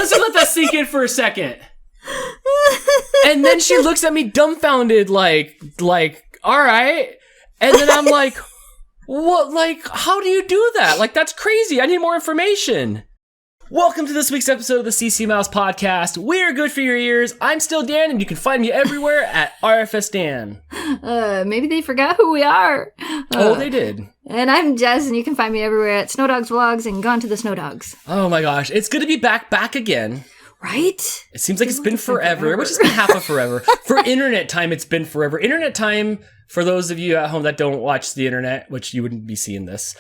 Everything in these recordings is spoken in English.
Let's just let that sink in for a second. And then she looks at me dumbfounded, like, all right. And then I'm like, what? Like, how do you do that? Like, that's crazy. I need more information. Welcome to this week's episode of the CC Mouse Podcast. We're good for your ears. I'm still Dan, and you can find me everywhere at RFS Dan. Maybe they forgot who we are. Oh, they did. And I'm Jess, and you can find me everywhere at Snow Dogs Vlogs and Gone to the Snow Dogs. Oh my gosh, it's good to be back again. Right? It seems like it's been forever, which has been half of forever. For internet time, it's been forever. Internet time, for those of you at home that don't watch the internet, which you wouldn't be seeing this,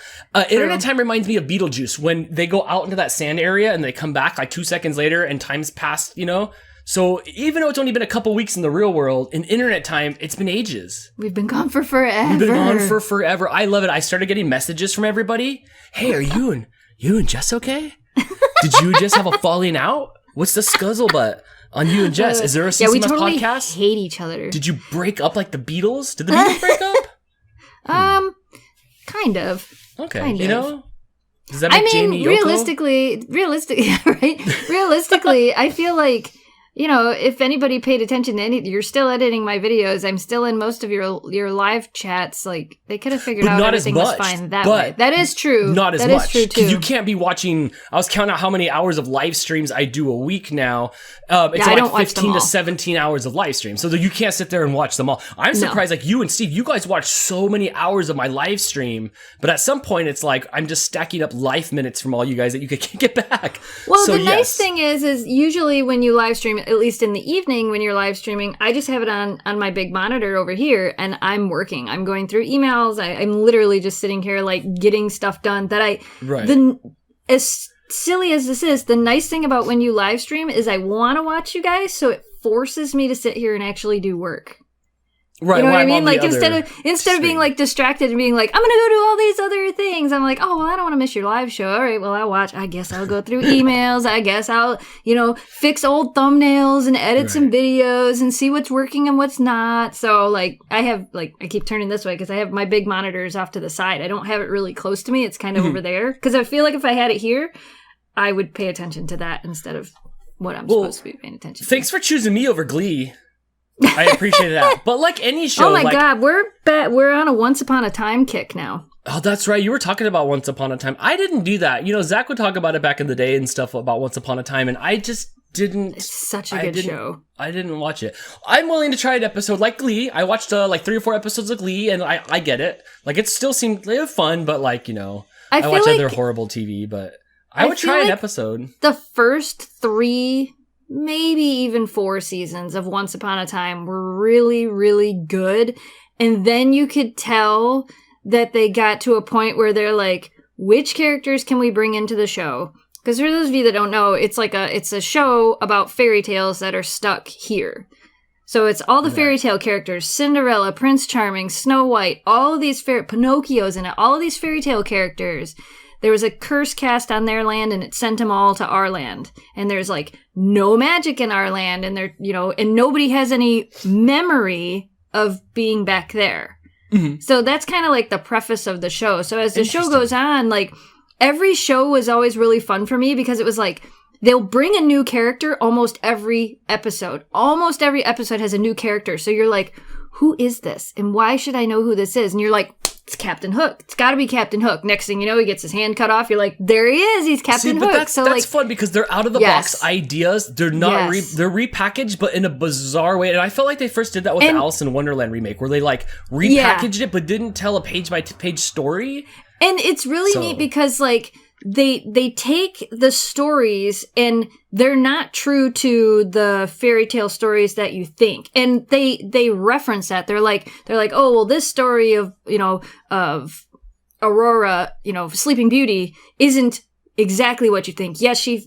internet time reminds me of Beetlejuice when they go out into that sand area and they come back like 2 seconds later and time's passed, you know? So even though it's only been a couple weeks in the real world, in internet time, it's been ages. We've been gone for forever. We've been gone for forever. I love it. I started getting messages from everybody. Hey, are you and Jess okay? Did you just have a falling out? What's the scuzzlebutt on you and Jess? Is there a CC we Mouse totally podcast? Hate each other. Did you break up like the Beatles? Did the Beatles break up? Kind of. Okay, kind you of. know? Does that make Jamie Yoko? Realistically, I feel like, you know, if anybody paid attention to anything, you're still editing my videos. I'm still in most of your live chats. Like, they could have figured out everything was fine that way. That is true. Not as that much. Is true too. You can't be watching. I was counting out how many hours of live streams I do a week now. It's I like don't watch 15 to 17 hours of live streams. So you can't sit there and watch them all. I'm surprised, like you and Steve, you guys watch so many hours of my live stream. But at some point, it's like I'm just stacking up life minutes from all you guys that you can't get back. Well, so, the nice thing is usually when you live stream, at least in the evening when you're live streaming, I just have it on my big monitor over here and I'm working. I'm going through emails. I'm literally just sitting here like getting stuff done that as silly as this is, the nice thing about when you live stream is I want to watch you guys, so it forces me to sit here and actually do work. Right, you know what I mean? Like instead stream. of being like distracted and being like, I'm gonna go do all these other things, I'm like, oh well, I don't want to miss your live show. All right, well I'll watch. I guess I'll go through emails. I guess I'll, fix old thumbnails and edit some videos and see what's working and what's not. So like I keep turning this way because I have my big monitors off to the side. I don't have it really close to me. It's kind of over there because I feel like if I had it here, I would pay attention to that instead of what I'm supposed to be paying attention to. Thanks for choosing me over Glee. I appreciate that. But like any show... Oh my God, we're on a Once Upon a Time kick now. Oh, that's right. You were talking about Once Upon a Time. I didn't do that. Zach would talk about it back in the day and stuff about Once Upon a Time, and I just didn't... It's such a good show. I didn't watch it. I'm willing to try an episode like Glee. I watched like 3 or 4 episodes of Glee, and I get it. Like, it still seemed fun, but like, I watch other horrible TV, but I would try an episode. The first 3... maybe even 4 seasons of Once Upon a Time were really, really good. And then you could tell that they got to a point where they're like, which characters can we bring into the show? Because for those of you that don't know, it's a show about fairy tales that are stuck here. So it's all the fairy tale characters, Cinderella, Prince Charming, Snow White, all of these Pinocchio's in it, all of these fairy tale characters. There was a curse cast on their land and it sent them all to our land. And there's like no magic in our land and and nobody has any memory of being back there. Mm-hmm. So that's kind of like the preface of the show. So as the show goes on, like every show was always really fun for me because it was like they'll bring a new character almost every episode. Almost every episode has a new character. So you're like, who is this? And why should I know who this is? And you're like, it's Captain Hook. It's got to be Captain Hook. Next thing you know, he gets his hand cut off. You're like, there he is. He's Captain Hook. That's fun because they're out of the box ideas. They're not. They're repackaged, but in a bizarre way. And I felt like they first did that with the Alice in Wonderland remake, where they like repackaged it, but didn't tell a page by page story. And it's really neat because like they take the stories and they're not true to the fairy tale stories that you think. And they reference that. They're like, oh, well, this story of Aurora, Sleeping Beauty isn't exactly what you think. Yes, she,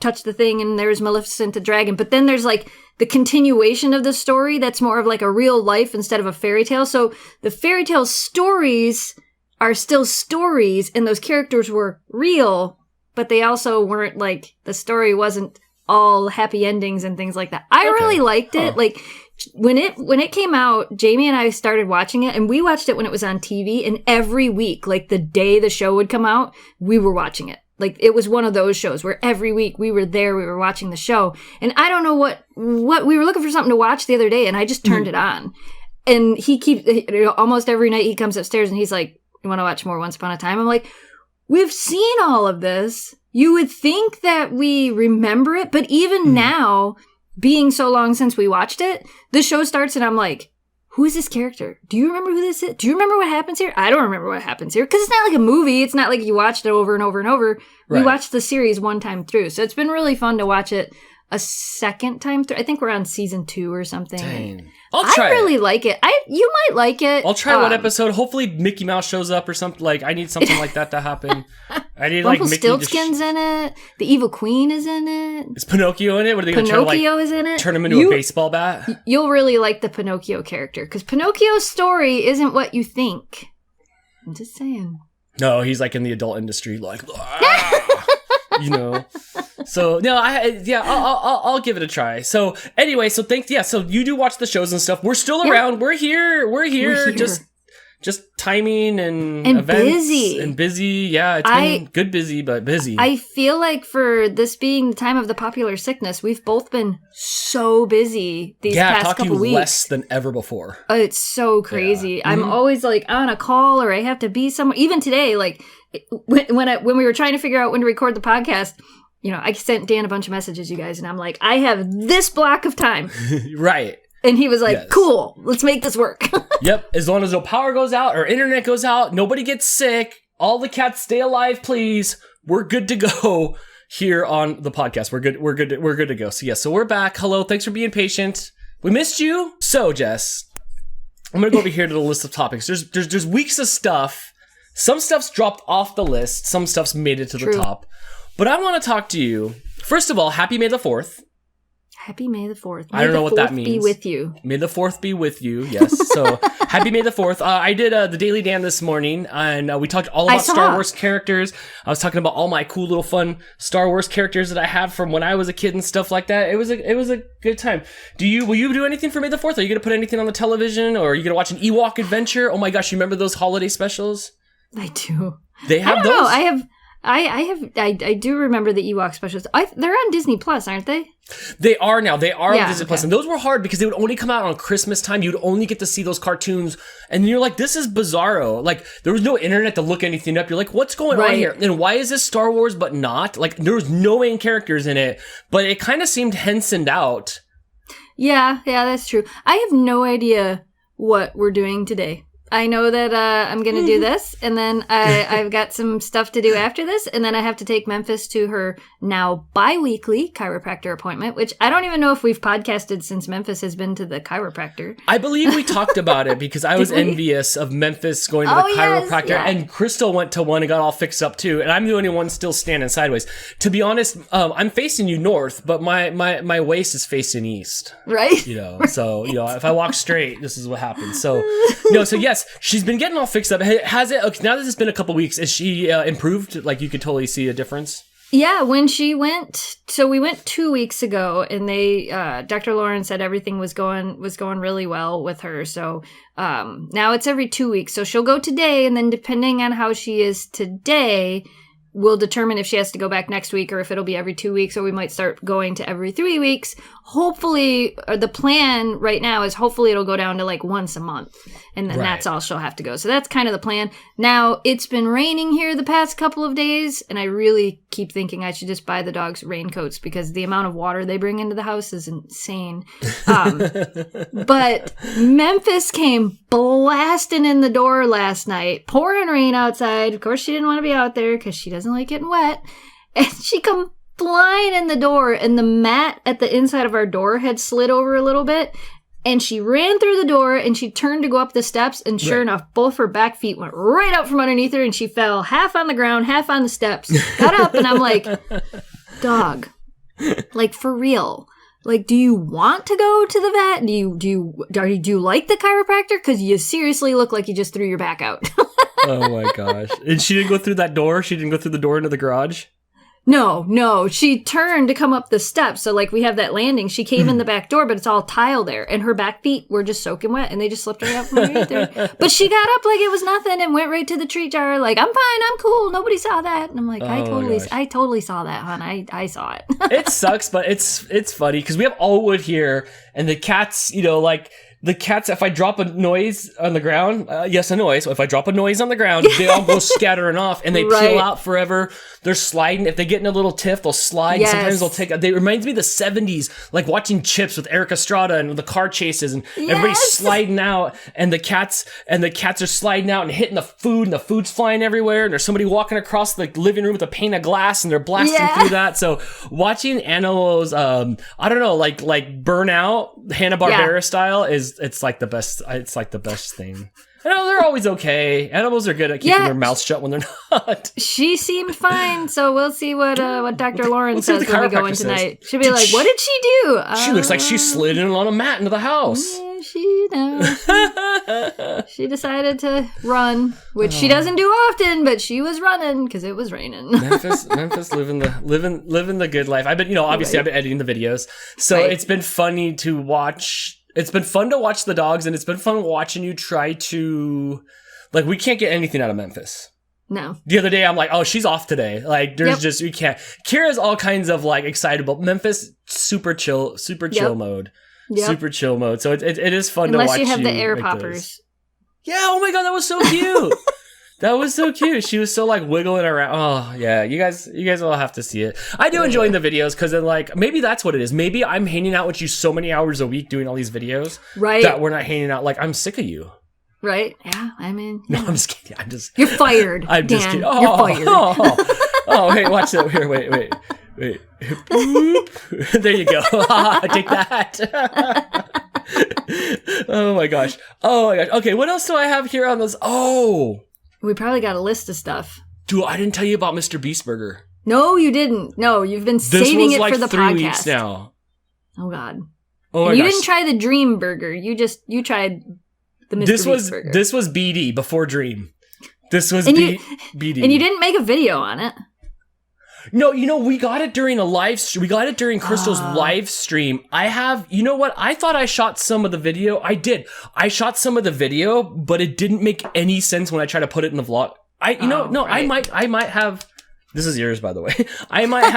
touched the thing and there's Maleficent the dragon. But then there's like the continuation of the story that's more of like a real life instead of a fairy tale. So the fairy tale stories are still stories and those characters were real, but they also weren't like, the story wasn't all happy endings and things like that. I really liked it. Like when it came out, Jamie and I started watching it, and we watched it when it was on TV, and every week, like the day the show would come out, we were watching it. Like, it was one of those shows where every week we were there, we were watching the show. And I don't know what we were looking for something to watch the other day, and I just turned it on. And he keeps, almost every night he comes upstairs and he's like, you want to watch more Once Upon a Time? I'm like, we've seen all of this. You would think that we remember it, but even now, being so long since we watched it, the show starts and I'm like, who is this character? Do you remember who this is? Do you remember what happens here? I don't remember what happens here. Because it's not like a movie. It's not like you watched it over and over and over. Right. We watched the series one time through. So it's been really fun to watch it a second time through. I think we're on season 2 or something. Dang. I'll try I really like it. You might like it. I'll try one episode. Hopefully Mickey Mouse shows up or something. Like, I need something like that to happen. I need like Mickey. Rumpelstiltskin's in it. The Evil Queen is in it. Is Pinocchio in it? What are they going to Pinocchio is in it. Turn him into a baseball bat? You'll really like the Pinocchio character because Pinocchio's story isn't what you think. I'm just saying. No, he's like in the adult industry, like, you know. So no, I'll give it a try. So anyway, so thanks. Yeah, so you do watch the shows and stuff. We're still around. We're here. Just timing and events busy. Yeah, it's been good busy, but busy. I feel like for this being the time of the popular sickness, we've both been so busy these past couple weeks. Less than ever before. It's so crazy. Yeah. I'm always like on a call or I have to be somewhere. Even today, like when we were trying to figure out when to record the podcast, you know, I sent Dan a bunch of messages, you guys, and I'm like, I have this block of time. Right. And he was like, cool, let's make this work. Yep. As long as no power goes out or internet goes out, nobody gets sick, all the cats stay alive, please. We're good to go here on the podcast. We're good to go. So yes, so we're back. Hello. Thanks for being patient. We missed you. So Jess, I'm going to go over here to the list of topics. There's weeks of stuff. Some stuff's dropped off the list. Some stuff's made it to the top. But I want to talk to you. First of all, happy May the 4th. Happy May the 4th. I don't know what that means. May the 4th be with you. May the 4th be with you, yes. So, happy May the 4th. I did the Daily Dan this morning, and we talked all about Star Wars characters. I was talking about all my cool little fun Star Wars characters that I have from when I was a kid and stuff like that. It was a good time. Will you do anything for May the 4th? Are you going to put anything on the television? Or are you going to watch an Ewok adventure? Oh my gosh, you remember those holiday specials? I do. They have those? I do remember the Ewok specials. They're on Disney Plus, aren't they? They are now. They are on Disney Plus. And those were hard because they would only come out on Christmas time. You'd only get to see those cartoons. And you're like, this is bizarro. Like, there was no internet to look anything up. You're like, what's going on here? And why is this Star Wars but not? Like, there was no main characters in it. But it kind of seemed Hensoned out. Yeah, that's true. I have no idea what we're doing today. I know that I'm going to do this, and then I've got some stuff to do after this, and then I have to take Memphis to her now bi-weekly chiropractor appointment, which I don't even know if we've podcasted since Memphis has been to the chiropractor. I believe we talked about it because I was envious of Memphis going to the chiropractor, and Crystal went to one and got all fixed up too, and I'm the only one still standing sideways. To be honest, I'm facing you north, but my waist is facing east. Right. You know, so, you know, if I walk straight, this is what happens. So, so yes. She's been getting all fixed up. Has it? Okay, now that it's been a couple weeks, is she improved? Like, you could totally see a difference? Yeah, when she went, so we went 2 weeks ago, and Dr. Lauren said everything was going really well with her. So now it's every 2 weeks. So she'll go today, and then depending on how she is today, we'll determine if she has to go back next week or if it'll be every 2 weeks, or we might start going to every 3 weeks. Hopefully, the plan right now is hopefully it'll go down to like once a month, and then that's all she'll have to go. So that's kind of the plan. Now, it's been raining here the past couple of days, and I really keep thinking I should just buy the dogs raincoats because the amount of water they bring into the house is insane. But Memphis came blasting in the door last night, pouring rain outside. Of course, she didn't want to be out there because she doesn't like getting wet. And she come flying in the door, and the mat at the inside of our door had slid over a little bit. And she ran through the door, and she turned to go up the steps, and sure enough, both her back feet went right out from underneath her, and she fell half on the ground, half on the steps. Got up, and I'm like, dog, like, for real. Like, do you want to go to the vet? Do you like the chiropractor? Because you seriously look like you just threw your back out. Oh my gosh. And she didn't go through that door? She didn't go through the door into the garage? No. She turned to come up the steps. So, like, we have that landing. She came in the back door, but it's all tile there. And her back feet were just soaking wet, and they just slipped right out from underneath there. But she got up like it was nothing and went right to the treat jar. Like, I'm fine. I'm cool. Nobody saw that. And I'm like, I totally saw that, hon. I saw it. It sucks, but it's funny because we have all wood here, and the cats, you know, like... The cats, if I drop a noise on the ground, yes, a noise. So if I drop a noise on the ground, they all go scattering off and they peel out forever. They're sliding. If they get in a little tiff, they'll slide. Yes. Sometimes they'll take. They reminds me of the 70s, like watching Chips with Eric Estrada and the car chases and everybody's sliding out, and the cats are sliding out and hitting the food, and the food's flying everywhere. And there's somebody walking across the living room with a pane of glass, and they're blasting through that. So watching animals, I don't know, like burn out Hanna-Barbera style it's like the best. It's like the best thing. I know they're always okay. Animals are good at keeping their mouths shut when they're not. She seemed fine, so we'll see what Dr. Lauren says when we go in tonight. She'll be like, "What did she do?" She looks like she slid in on a mat into the house. Yeah, she knows. She decided to run, which she doesn't do often, but she was running because it was raining. Memphis living the good life. I've been, obviously I've been editing the videos, so it's been funny to watch. It's been fun to watch the dogs, and it's been fun watching you try to, like, we can't get anything out of Memphis. No. The other day, I'm like, oh, she's off today. Like, there's just, we can't. Kira's all kinds of, like, excited, but Memphis, super chill mode. Yep. Super chill mode. So it is fun to watch. Unless you have the air like poppers. This. Yeah, oh my God, that was so cute. That was so cute. She was so like wiggling around. Oh yeah, you guys all have to see it. I do enjoy the videos because then like maybe that's what it is. Maybe I'm hanging out with you so many hours a week doing all these videdos, right? That we're not hanging out. Like I'm sick of you, right? Yeah, I mean, no, I'm just kidding. You're fired. I'm just Dan, kidding. You're fired. Oh, hey, watch that. Here, wait. Boop. There you go. Take that. Oh my gosh. Okay, what else do I have here on this? Oh. We probably got a list of stuff. Dude, I didn't tell you about MrBeast Burger. No, you didn't. No, you've been saving it for the 3 podcast. Weeks now. Oh God. Oh my gosh. You gosh. didn't try the Dream Burger. You tried the MrBeast Burger. This was BD before Dream. This was BD. And you didn't make a video on it. No, we got it during a live stream. We got it during Crystal's live stream. I have, you know what? I thought I shot some of the video. I did. I shot some of the video, but it didn't make any sense when I tried to put it in the vlog. Right. I might have. This is yours, by the way. I might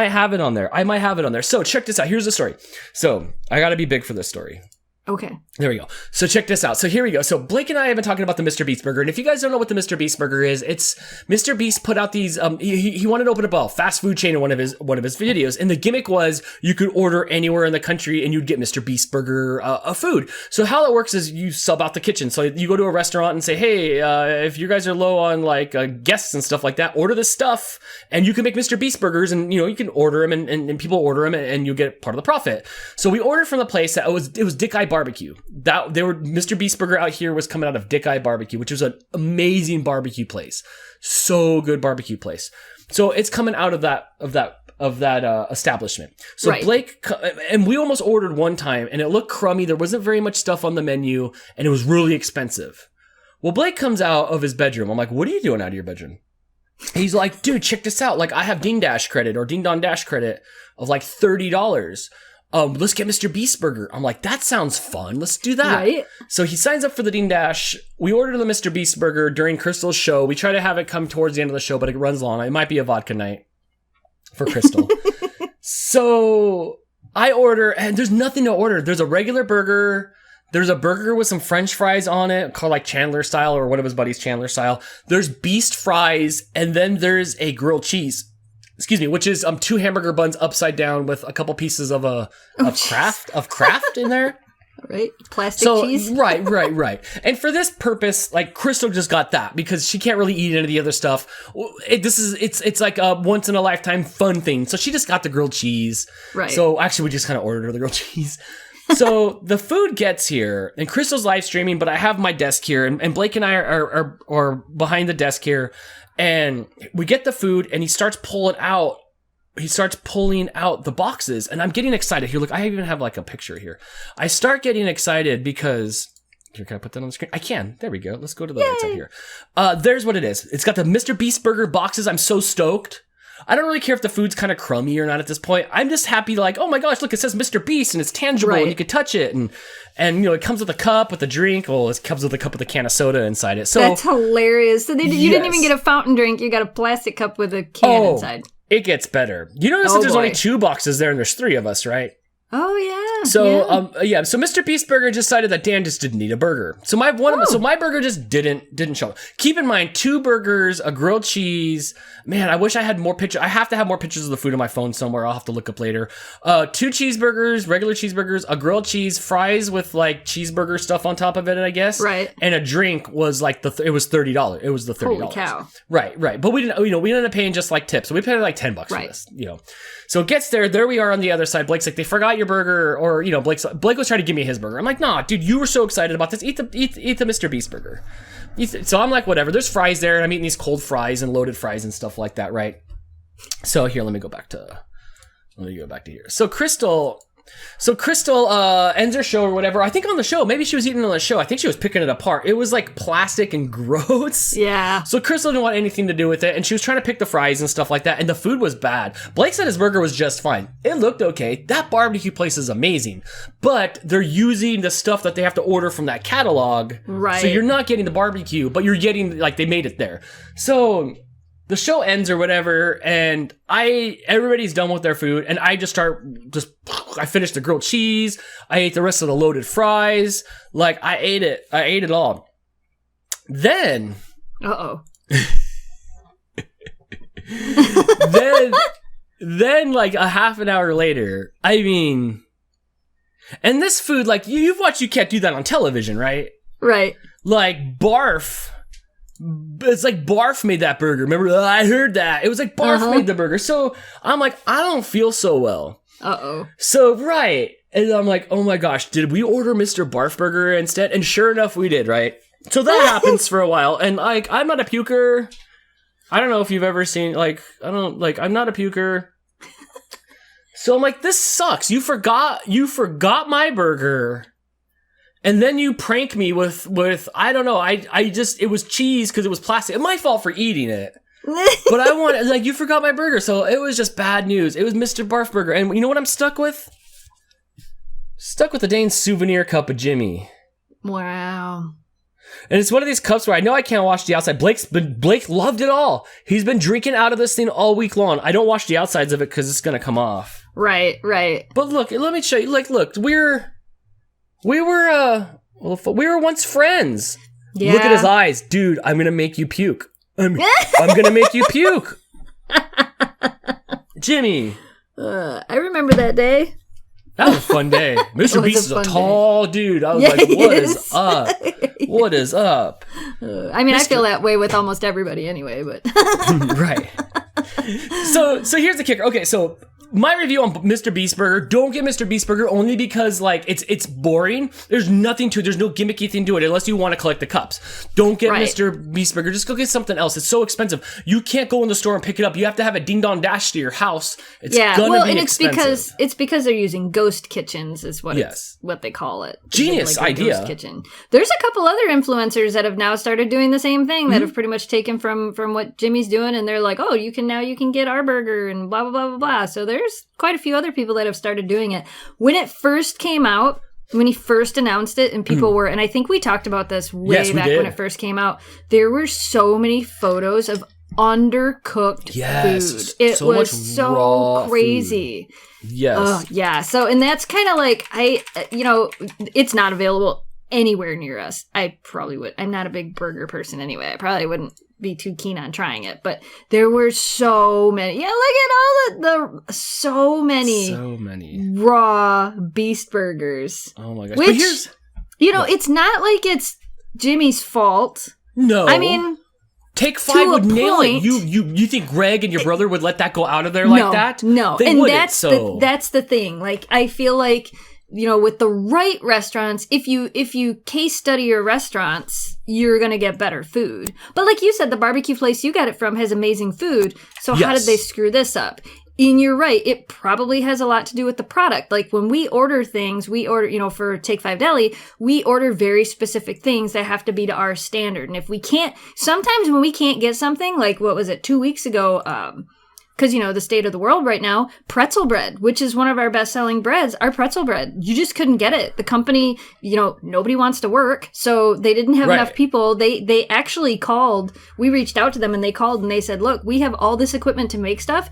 have it on there. So check this out. Here's the story. So I got to be big for this story. Okay. There we go. So check this out. So here we go. So Blake and I have been talking about the MrBeast Burger. And if you guys don't know what the MrBeast Burger is, it's MrBeast put out these, he wanted to open up a fast food chain in one of his videos. And the gimmick was you could order anywhere in the country and you'd get MrBeast Burger food. So how that works is you sub out the kitchen. So you go to a restaurant and say, hey, if you guys are low on like guests and stuff like that, order this stuff and you can make MrBeast Burgers and you can order them and people order them and you get part of the profit. So we ordered from the place that it was Dick Eye Barbecue. MrBeast Burger out here was coming out of Dick Eye Barbecue, which was an amazing barbecue place. So good barbecue place. So it's coming out of that establishment. So right. Blake and we almost ordered one time and it looked crummy. There wasn't very much stuff on the menu and it was really expensive. Well, Blake comes out of his bedroom. I'm like, what are you doing out of your bedroom? He's like, dude, check this out. Like I have Ding Dash credit or Ding Dong Dash credit of like $30. Let's get MrBeast Burger. I'm like, that sounds fun. Let's do that. Right? So he signs up for the Ding Dash. We order the MrBeast Burger during Crystal's show. We try to have it come towards the end of the show, but it runs long. It might be a vodka night for Crystal. So I order, and there's nothing to order. There's a regular burger. There's a burger with some French fries on it, called like Chandler style or one of his buddies Chandler style. There's Beast fries, and then there's a grilled cheese. Excuse me, which is 2 hamburger buns upside down with a couple pieces of craft in there. Right, plastic cheese. Right. And for this purpose, like Crystal just got that because she can't really eat any of the other stuff. It's like a once in a lifetime fun thing. So she just got the grilled cheese. Right. So actually, we just kind of ordered her the grilled cheese. So the food gets here, and Crystal's live streaming, but I have my desk here, and Blake and I are behind the desk here. And we get the food and he starts pulling out the boxes and I'm getting excited. Here, look, I even have like a picture here. I start getting excited because here, can I put that on the screen? I can. There we go. Let's go to the right side here. There's what it is. It's got the MrBeast Burger boxes. I'm so stoked. I don't really care if the food's kind of crummy or not at this point. I'm just happy, like, oh my gosh, look, it says MrBeast and it's tangible and you can touch it. And it comes with a cup with a drink. Well, it comes with a cup with a can of soda inside it. So that's hilarious. So you didn't even get a fountain drink. You got a plastic cup with a can inside. It gets better. You notice that there's only 2 boxes there and there's 3 of us, right? Oh yeah. So so MrBeast Burger decided that Dan just didn't need a burger. So my burger just didn't show up. Keep in mind 2 burgers, a grilled cheese. Man, I wish I had more pictures. I have to have more pictures of the food on my phone somewhere. I'll have to look up later. 2 cheeseburgers, regular cheeseburgers, a grilled cheese, fries with like cheeseburger stuff on top of it, I guess. Right. And a drink was like it was $30. It was the $30. Holy cow. Right. But we didn't we ended up paying just like tips. So we paid like $10 for this, So it gets there. There we are on the other side. Blake's like, they forgot your burger, or Blake was trying to give me his burger. I'm like, nah, dude, you were so excited about this. Eat the MrBeast Burger. So I'm like, whatever. There's fries there, and I'm eating these cold fries and loaded fries and stuff like that, right? So here, let me go back to here. So Crystal ends her show or whatever. I think on the show, maybe she was eating on the show. I think she was picking it apart. It was like plastic and gross. Yeah. So Crystal didn't want anything to do with it, and she was trying to pick the fries and stuff like that, and the food was bad. Blake said his burger was just fine. It looked okay. That barbecue place is amazing, but they're using the stuff that they have to order from that catalog. Right. So you're not getting the barbecue, but you're getting, like, they made it there. So the show ends or whatever, and everybody's done with their food, and I I finished the grilled cheese. I ate the rest of the loaded fries. Like, I ate it all. Then, then like a half an hour later, I mean, and this food, like, you've watched You Can't Do That on television, right? Right. Like, Barf. It's like Barf made that burger. Remember? I heard that. It was like Barf made the burger. So I'm like, I don't feel so well. So, right. And I'm like, oh my gosh, did we order Mr. Barf Burger instead? And sure enough, we did, right? So that happens for a while. And like, I'm not a puker. I don't know if you've ever seen, I'm not a puker. So I'm like, this sucks. You forgot my burger. And then you prank me with I don't know, it was cheese because it was plastic. It's my fault for eating it. But I want, like, you forgot my burger. So it was just bad news. It was Mr. Barf Burger. And you know what I'm stuck with? Stuck with the Dane souvenir cup of Jimmy. Wow. And it's one of these cups where I know I can't wash the outside. Blake loved it all. He's been drinking out of this thing all week long. I don't wash the outsides of it because it's going to come off. Right. But look, let me show you. Like, look, we were once friends. Yeah. Look at his eyes. Dude, I'm going to make you puke. I'm going to make you puke. Jimmy. I remember that day. That was a fun day. MrBeast is a tall dude. I was like, what is up? What is up? I feel that way with almost everybody anyway, but. Right. So here's the kicker. Okay, so my review on MrBeast Burger, don't get MrBeast Burger only because, like, it's boring. There's nothing to it. There's no gimmicky thing to it unless you want to collect the cups. Don't get MrBeast Burger. Just go get something else. It's so expensive. You can't go in the store and pick it up. You have to have a ding-dong dash to your house. It's gonna be expensive. It's because they're using ghost kitchens is what what they call it. Genius idea. Ghost kitchen. There's a couple other influencers that have now started doing the same thing that have pretty much taken from what Jimmy's doing, and they're like, oh, you can get our burger and blah, blah, blah, blah, blah. So there's quite a few other people that have started doing it. When it first came out, when he first announced it, and people were, and I think we talked about this way back when it first came out, there were so many photos of undercooked food. It was so crazy. Food. Yes. Yeah. So, and that's kind of like, it's not available anywhere near us. I probably would. I'm not a big burger person anyway. I probably wouldn't be too keen on trying it, but there were so many. Yeah, look at all so many raw beast burgers. Oh my gosh. Which, it's not like it's Jimmy's fault. No. I mean, Take 5 would nail it. You think Greg and your brother would let that go out of there like that? No. They wouldn't. That's the thing. Like, I feel like, with the right restaurants, if you case study your restaurants, you're going to get better food. But like you said, the barbecue place you got it from has amazing food. So how did they screw this up? And you're right. It probably has a lot to do with the product. Like when we order things, for Take 5 Deli, we order very specific things that have to be to our standard. And if we can't, sometimes when we can't get something, like what was it, 2 weeks ago, because, the state of the world right now, pretzel bread, which is one of our best-selling breads, our pretzel bread. You just couldn't get it. The company, nobody wants to work, so they didn't have enough people. They actually called. We reached out to them, and they called, and they said, look, we have all this equipment to make stuff.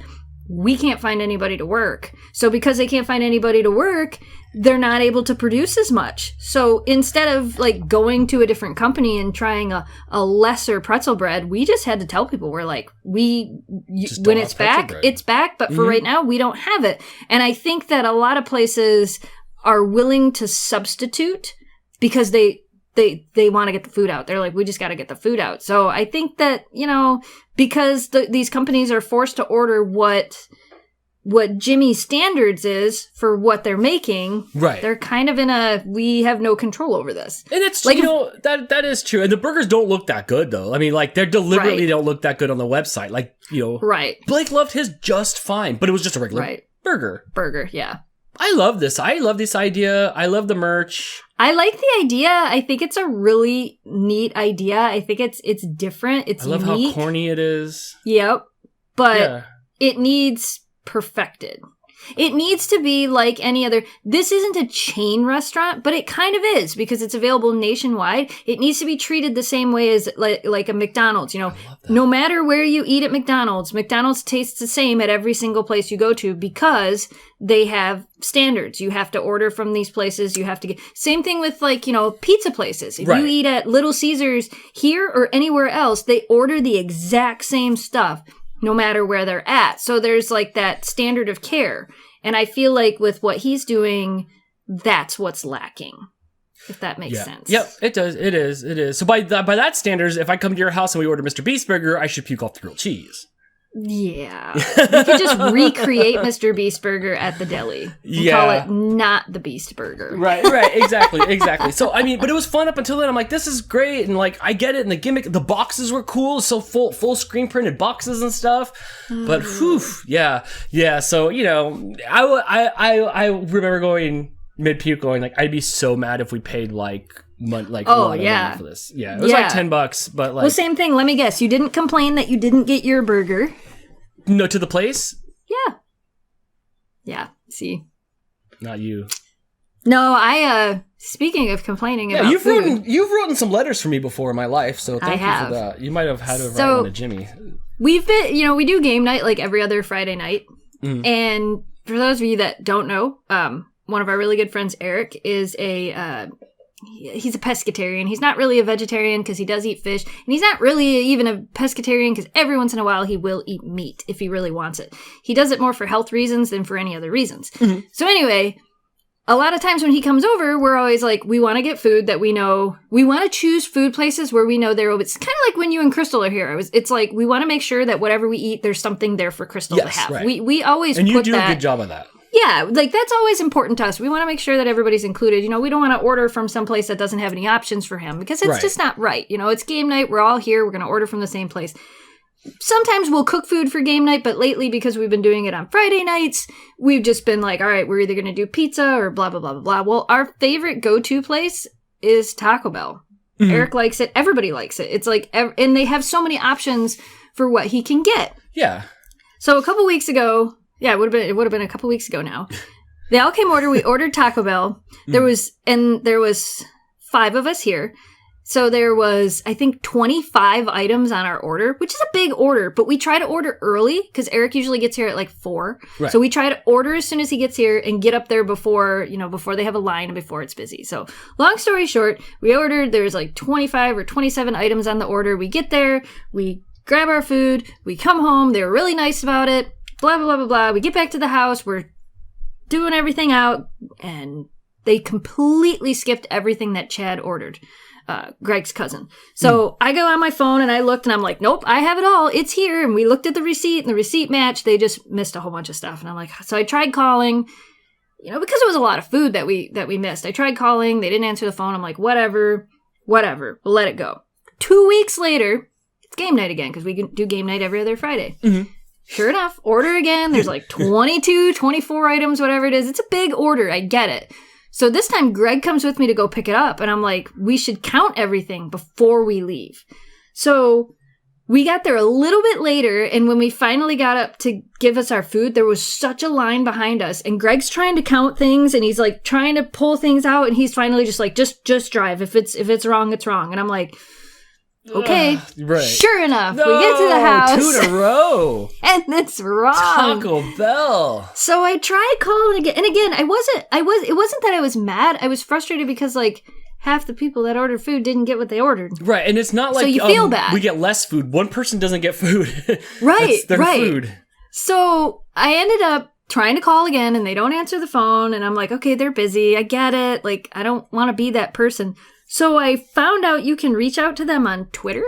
We can't find anybody to work. So because they can't find anybody to work, they're not able to produce as much. So instead of going to a different company and trying a lesser pretzel bread, we just had to tell people, we're like, when it's back, it's back. But for right now, we don't have it. And I think that a lot of places are willing to substitute because they want to get the food out. They're like, we just got to get the food out. So I think that, because these companies are forced to order what Jimmy's standards is for what they're making, they're kind of in we have no control over this. And it's, that is true. And the burgers don't look that good, though. I mean, they deliberately don't look that good on the website. Blake loved his just fine, but it was just a regular burger. Burger, yeah. I love this. I love this idea. I love the merch. I like the idea. I think it's a really neat idea. I think it's different. It's unique. I love how corny it is. Yep. But it needs perfected. It needs to be like any other. This isn't a chain restaurant, but it kind of is because it's available nationwide. It needs to be treated the same way as like a McDonald's. No matter where you eat at McDonald's tastes the same at every single place you go to because they have standards. You have to order from these places. You have to get same thing with pizza places. If you eat at Little Caesars here or anywhere else, they order the exact same stuff. No matter where they're at. So there's that standard of care. And I feel like with what he's doing, that's what's lacking. If that makes sense. Yep, it does. It is. So by that standards, if I come to your house and we order MrBeast Burger, I should puke off the grilled cheese. Yeah. You could just recreate MrBeast Burger at the deli. And call it not the Beast Burger. Right. Exactly. So, I mean, but it was fun up until then. I'm like, this is great. And I get it. And the gimmick, the boxes were cool. So full screen printed boxes and stuff. But, yeah. So, I remember going mid-puke going, I'd be so mad if we paid money for this. Yeah, it was $10, but well, same thing. Let me guess. You didn't complain that you didn't get your burger. No, to the place? Yeah. See? Not you. No, speaking of complaining about food. You've written some letters for me before in my life, so thank you for that. You might have had to write one to Jimmy. We've been, we do game night every other Friday night. And for those of you that don't know, one of our really good friends, Eric, is he's a pescatarian. He's not really a vegetarian because he does eat fish. And he's not really even a pescatarian because every once in a while he will eat meat if he really wants it. He does it more for health reasons than for any other reasons. So anyway, a lot of times when he comes over, we're always we want to get food that we know. We want to choose food places where we know it's kind of like when you and Crystal are here. It's we want to make sure that whatever we eat, there's something there for Crystal to have. Right. We always and put you do a good job of that. Yeah, that's always important to us. We want to make sure that everybody's included. We don't want to order from some place that doesn't have any options for him because it's just not right. It's game night. We're all here. We're going to order from the same place. Sometimes we'll cook food for game night, but lately, because we've been doing it on Friday nights, we've just been all right, we're either going to do pizza or blah, blah, blah, blah, blah. Well, our favorite go-to place is Taco Bell. Eric likes it. Everybody likes it. It's and they have so many options for what he can get. Yeah. So a couple weeks ago... Yeah, it would have been a couple weeks ago now. They all came over. We ordered Taco Bell. There was 5 of us here. So there was, I think, 25 items on our order, which is a big order. But we try to order early because Eric usually gets here at 4. Right. So we try to order as soon as he gets here and get up there before they have a line and before it's busy. So long story short, we ordered. There's 25 or 27 items on the order. We get there. We grab our food. We come home. They were really nice about it. Blah, blah, blah, blah, blah. We get back to the house. We're doing everything out. And they completely skipped everything that Chad ordered. Greg's cousin. So I go on my phone and I looked and I'm like, nope, I have it all. It's here. And we looked at the receipt and the receipt matched. They just missed a whole bunch of stuff. And I'm like, so I tried calling, because it was a lot of food that we missed. I tried calling. They didn't answer the phone. I'm like, whatever. We'll let it go. 2 weeks later, it's game night again because we can do game night every other Friday. Sure enough, order again. There's 22, 24 items, whatever it is. It's a big order. I get it. So this time Greg comes with me to go pick it up. And I'm like, we should count everything before we leave. So We got there a little bit later, and when we finally got up to give us our food, there was such a line behind us, and Greg's trying to count things, and he's like trying to pull things out, and he's finally just like, just drive. If it's wrong, it's wrong. And I'm like, okay, right. Sure enough, No, we get to the house. 2 in a row. And it's wrong. Taco Bell. So I tried calling again. And again, it wasn't that I was mad. I was frustrated because like half the people that ordered food didn't get what they ordered. Right. And it's not like so you feel bad. We get less food. One person doesn't get food. Right. That's their right. food. So I ended up trying to call again and they don't answer the phone. And I'm like, okay, they're busy. I get it. Like, I don't want to be that person. So I found out you can reach out to them on Twitter.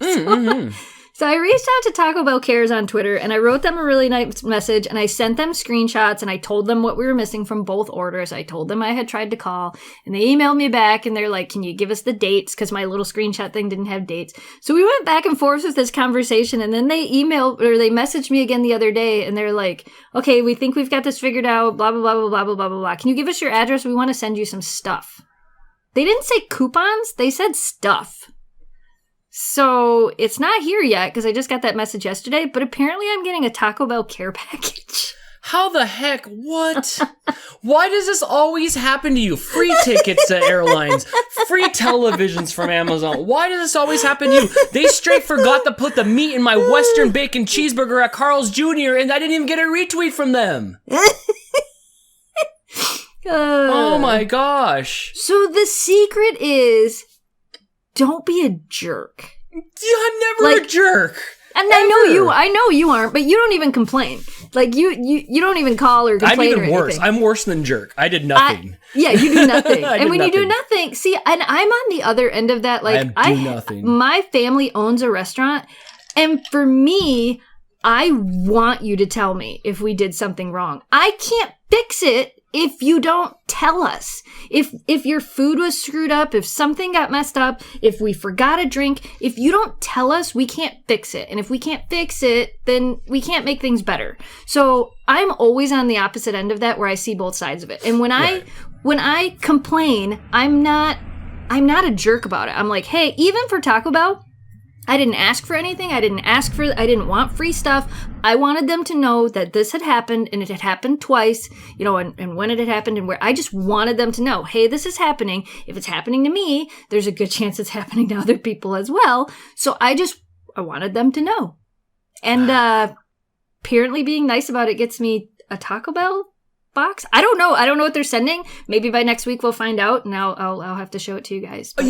So I reached out to Taco Bell Cares on Twitter, and I wrote them a really nice message, and I sent them screenshots, and I told them what we were missing from both orders. I told them I had tried to call, and they emailed me back, and they're like, can you give us the dates? Because my little screenshot thing didn't have dates. So we went back and forth with this conversation, and then they messaged me again the other day, and they're like, okay, we think we've got this figured out, blah, blah, blah, blah, blah, blah, blah, blah, blah. Can you give us your address? We want to send you some stuff. They didn't say coupons. They said stuff. So it's not here yet because I just got that message yesterday, but apparently I'm getting a Taco Bell care package. How the heck? What? Why does this always happen to you? Free tickets to airlines, free televisions from Amazon. Why does this always happen to you? They straight forgot to put the meat in my Western bacon cheeseburger at Carl's Jr. and I didn't even get a retweet from them. Oh my gosh. So the secret is, don't be a jerk. Yeah, I'm never a jerk. And I know you aren't, but you don't even complain. Like you don't even call or complain. I'm even worse. I'm worse than jerk. I did nothing. You do nothing. And when nothing. you do nothing, see, and I'm on the other end of that. Like I do nothing. My family owns a restaurant, and for me, I want you to tell me if we did something wrong. I can't fix it if you don't tell us. If your food was screwed up, if something got messed up, if we forgot a drink, if you don't tell us, we can't fix it. And if we can't fix it, then we can't make things better. So I'm always on the opposite end of that where I see both sides of it. And when I complain, I'm not a jerk about it. I'm like, hey, even for Taco Bell, I didn't ask for anything. I didn't want free stuff. I wanted them to know that this had happened and it had happened twice, and when it had happened and where. I just wanted them to know, hey, this is happening. If it's happening to me, there's a good chance it's happening to other people as well. So I wanted them to know. And apparently being nice about it gets me a Taco Bell box. I don't know what they're sending. Maybe by next week we'll find out, and I'll have to show it to you guys. But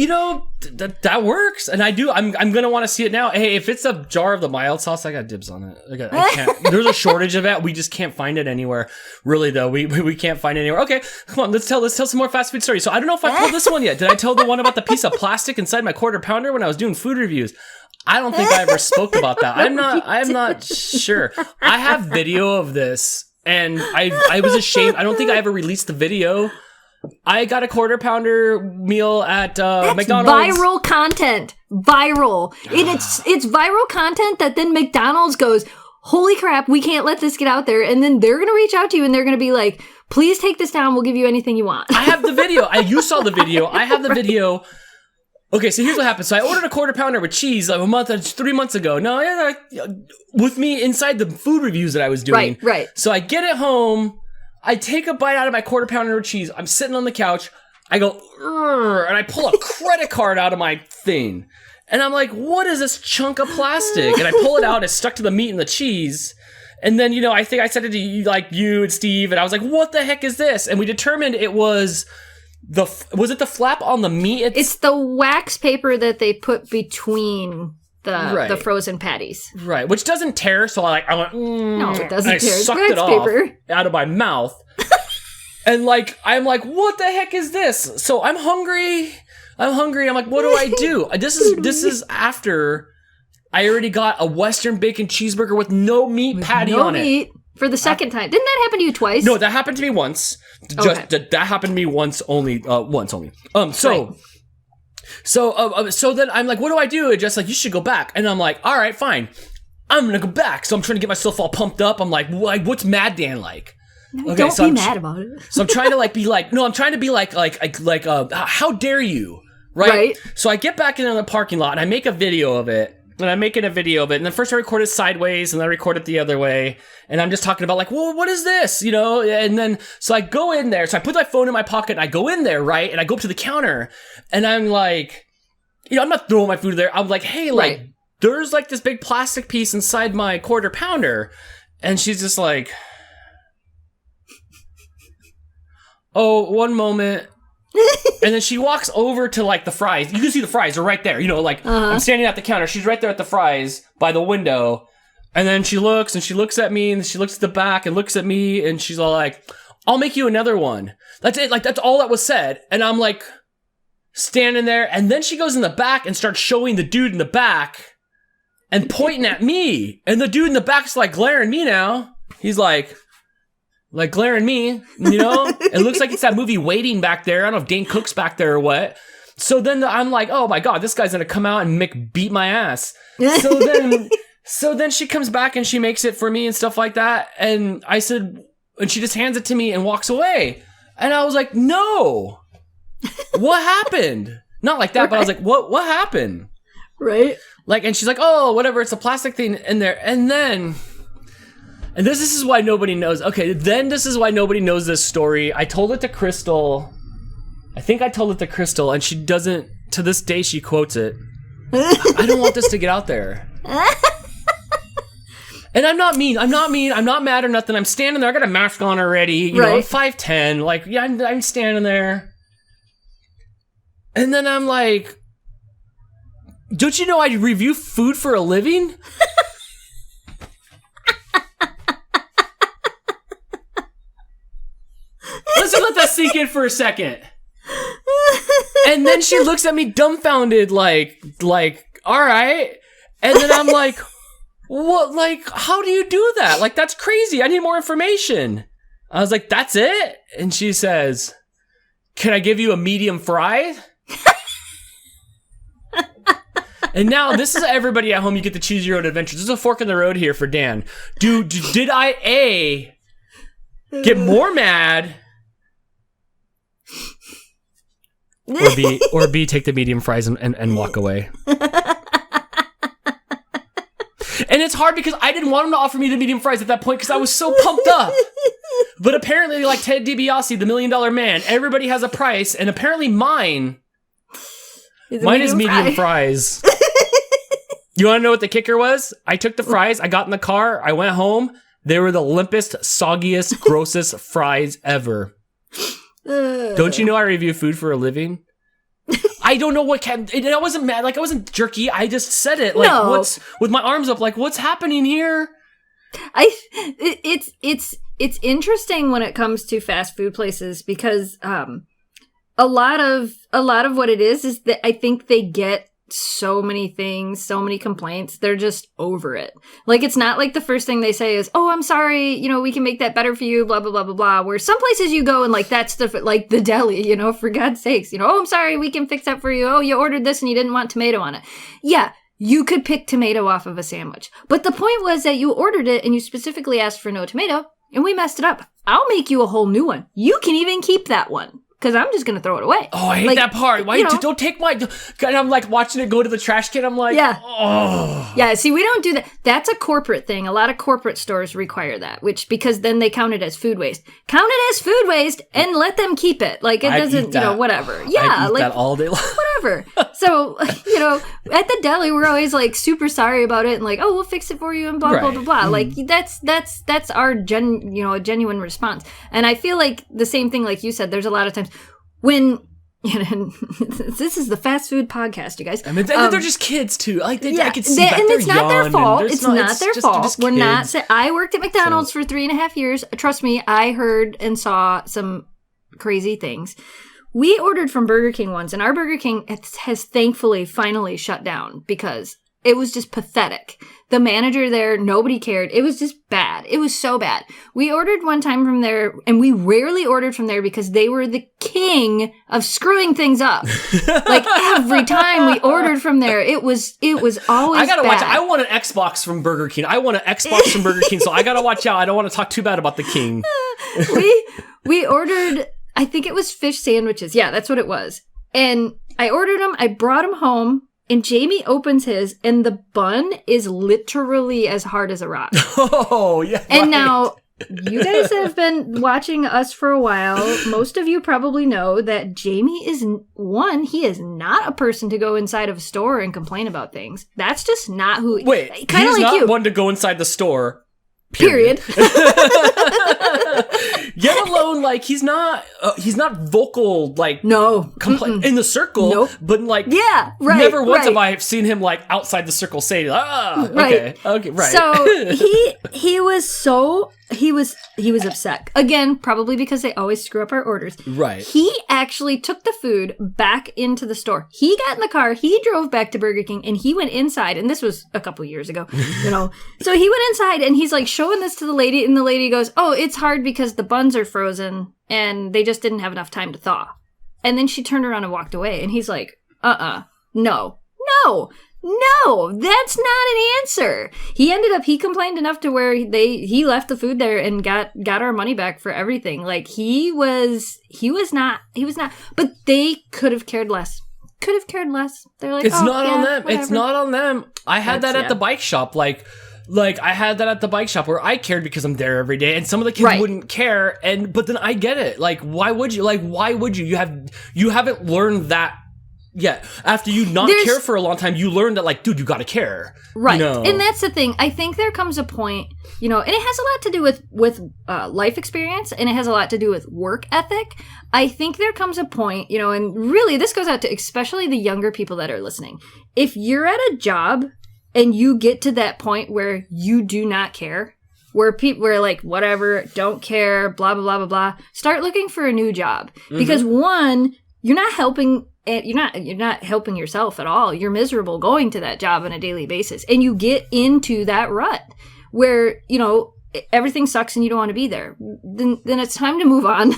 that works, and I'm gonna want to see it now. Hey, if it's a jar of the mild sauce, I got dibs on it. I can't. There's a shortage of it. We just can't find it anywhere. Really though, we can't find it anywhere. Okay, come on, let's tell some more fast food stories. So I don't know if I told this one yet. Did I tell the one about the piece of plastic inside my quarter pounder when I was doing food reviews? I don't think I ever spoke about that. I'm not sure. I have video of this. And I was ashamed. I don't think I ever released the video. I got a quarter pounder meal at McDonald's. Viral content. Viral. And it's viral content that then McDonald's goes, holy crap, we can't let this get out there. And then they're going to reach out to you and they're going to be like, please take this down. We'll give you anything you want. I have the video. You saw the video. I have the video. Okay, so here's what happened. So I ordered a quarter pounder with cheese like 3 months ago. No, with me inside the food reviews that I was doing. Right. So I get it home. I take a bite out of my quarter pounder with cheese. I'm sitting on the couch. I go, and I pull a credit card out of my thing. And I'm like, what is this chunk of plastic? And I pull it out. It's stuck to the meat and the cheese. And then, I think I said it to you and Steve. And I was like, what the heck is this? And we determined it was... was it the flap on the meat? It's the wax paper that they put between the frozen patties. Right, which doesn't tear, so I went, no, it doesn't tear. I sucked it off out of my mouth. And I'm like, what the heck is this? So I'm hungry. I'm like, what do I do? This is after I already got a Western bacon cheeseburger with no meat patty on it. For the second time. Didn't that happen to you twice? No, that happened to me once. That happened to me once only. So then I'm like, what do I do? And just like, you should go back. And I'm like, all right, fine. I'm going to go back. So I'm trying to get myself all pumped up. I'm like, what's Mad Dan like? Okay, don't be mad about it. So I'm trying to be like, how dare you? Right? So I get back into the parking lot and I make a video of it. and I'm making a video of it. And then first I record it sideways, and then I record it the other way. And I'm just talking about like, well, what is this? You know? And then, so I go in there. So I put my phone in my pocket, and I go in there, right? And I go up to the counter, and I'm like, you know, I'm not throwing my food there. I'm like, hey, like, there's like this big plastic piece inside my quarter pounder. And she's just like, oh, one moment. And then she walks over to like the fries. You can see the fries are right there. You know, like I'm standing at the counter. She's right there at the fries by the window. And then she looks at me, and she looks at the back and looks at me, and she's all like, I'll make you another one. That's it. Like, that's all that was said. And I'm like standing there. And then she goes in the back and starts showing the dude in the back and pointing at me. And the dude in the back's like glaring me now. He's like glaring me, you know? It looks like it's that movie Waiting back there. I don't know if Dane Cook's back there or what. So then I'm like, oh my God, this guy's gonna come out and beat my ass. So then she comes back and she makes it for me and stuff like that. And I said, and she just hands it to me and walks away. And I was like, no, what happened? Not like that, right. But I was like, what happened? Right. Like, and she's like, oh, whatever, it's a plastic thing in there. And this is why nobody knows. Okay, then this is why nobody knows this story. I told it to Crystal. I think I told it to Crystal, and she doesn't, to this day, she quotes it. I don't want this to get out there. And I'm not mean. I'm not mad or nothing. I'm standing there. I got a mask on already. You know, I'm 5'10". Like, yeah, I'm standing there. And then I'm like, don't you know I review food for a living? Let's let that sink in for a second. And then she looks at me dumbfounded, like, all right. And then I'm like, what? Like, how do you do that? Like, that's crazy. I need more information. I was like, that's it? And she says, can I give you a medium fry? And now this is everybody at home. You get to choose your own adventures. This is a fork in the road here for Dan. Did I A, get more mad, or B, take the medium fries and walk away? And it's hard because I didn't want him to offer me the medium fries at that point because I was so pumped up. But apparently, like Ted DiBiase, the $1 Million Man, everybody has a price, and apparently mine is medium fries. You want to know what the kicker was? I took the fries, I got in the car, I went home. They were the limpest, soggiest, grossest fries ever. Don't you know I review food for a living? I don't know what I wasn't mad, like I wasn't jerky. I just said it, like what's with my arms up, like what's happening here? It's interesting when it comes to fast food places because a lot of what it is that I think they get so many things, so many complaints. They're just over it. Like, it's not like the first thing they say is, oh, I'm sorry, you know, we can make that better for you, blah, blah, blah, blah, blah. Where some places you go and like that's like the deli, you know, for God's sakes, you know, oh, I'm sorry, we can fix that for you. Oh, you ordered this and you didn't want tomato on it. Yeah, you could pick tomato off of a sandwich. But the point was that you ordered it and you specifically asked for no tomato and we messed it up. I'll make you a whole new one. You can even keep that one. Because I'm just going to throw it away. Oh, I hate that part. Why don't take my... And I'm like watching it go to the trash can. I'm like, oh. Yeah, see, we don't do that. That's a corporate thing. A lot of corporate stores require that, because then they count it as food waste. Count it as food waste and let them keep it. Like, it doesn't, whatever. Yeah, I eat that all day long. Whatever. So, at the deli, we're always like super sorry about it and like, oh, we'll fix it for you and blah, blah, blah, blah. Like, that's our genuine response. And I feel like the same thing, like you said, there's a lot of times when, this is the fast food podcast, you guys. I mean, they're just kids too. Like, I could see that and they're it's not their fault. It's not their fault. Just We're not. I worked at McDonald's for 3.5 years. Trust me, I heard and saw some crazy things. We ordered from Burger King once, and our Burger King has thankfully finally shut down because it was just pathetic. The manager there, nobody cared. It was just bad. It was so bad. We ordered one time from there, and we rarely ordered from there because they were the king of screwing things up. Like, every time we ordered from there, it was always I gotta bad. watch out. I want an Xbox from Burger King. So I gotta watch out. I don't want to talk too bad about the king. We ordered, I think it was fish sandwiches. Yeah, that's what it was. And I ordered them. I brought them home. And Jamie opens his, and the bun is literally as hard as a rock. Oh, yeah. And right. now, you guys have been watching us for a while. Most of you probably know that Jamie is, he is not a person to go inside of a store and complain about things. That's just not who... Wait, he's like not one to go inside the store. Period. Yet alone, like, he's not vocal, like, no, in the circle, nope. But like, yeah, right. Never once have I seen him like outside the circle say, right. Okay, right. So he was upset again, probably because they always screw up our orders. Right. He actually took the food back into the store. He got in the car, he drove back to Burger King, and he went inside. And this was a couple years ago, you know. So he went inside and he's like showing this to the lady, and the lady goes, "Oh, it's hard because the buns are frozen and they just didn't have enough time to thaw." And then she turned around and walked away, and he's like, no, that's not an answer. He complained enough to where he left the food there and got our money back for everything. Like, he was not, but they could have cared less. They're like, it's not on them. Whatever. It's not on them. I had that at the bike shop. Like I had that at the bike shop where I cared because I'm there every day, and some of the kids wouldn't care. But then I get it. Like, why would you? You haven't learned that yet. After you care for a long time, you learn that, like, dude, you gotta care. Right. You know? And that's the thing. I think there comes a point, you know, and it has a lot to do with life experience, and it has a lot to do with work ethic. I think there comes a point, you know, and really this goes out to especially the younger people that are listening. If you're at a job and you get to that point where you do not care, where people are like, whatever, don't care, blah, blah, blah, blah, blah, start looking for a new job. Mm-hmm. Because one, you're not helping yourself at all. You're miserable going to that job on a daily basis. And you get into that rut where, you know, everything sucks and you don't want to be there. Then it's time to move on.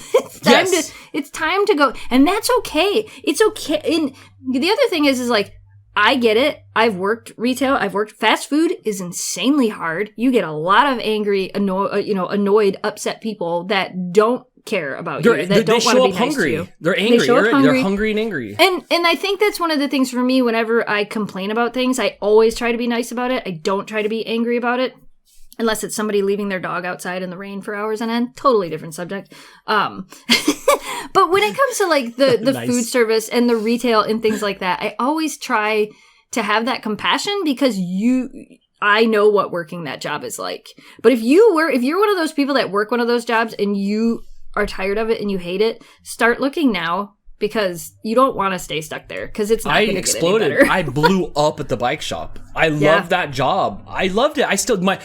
It's time to go. And that's okay. It's okay. And the other thing is like, I get it. I've worked retail. Fast food is insanely hard. You get a lot of angry, annoyed, upset people that don't care about you. That don't want to be nice to you. They're angry. They're hungry and angry. And I think that's one of the things for me. Whenever I complain about things, I always try to be nice about it. I don't try to be angry about it. Unless it's somebody leaving their dog outside in the rain for hours on end. Totally different subject. But when it comes to like the nice. Food service and the retail and things like that, I always try to have that compassion because I know what working that job is like. But if you're one of those people that work one of those jobs and you are tired of it and you hate it, start looking now. Because you don't want to stay stuck there. Because it's not going to get any better. I blew up at the bike shop. I loved that job. I loved it. I still my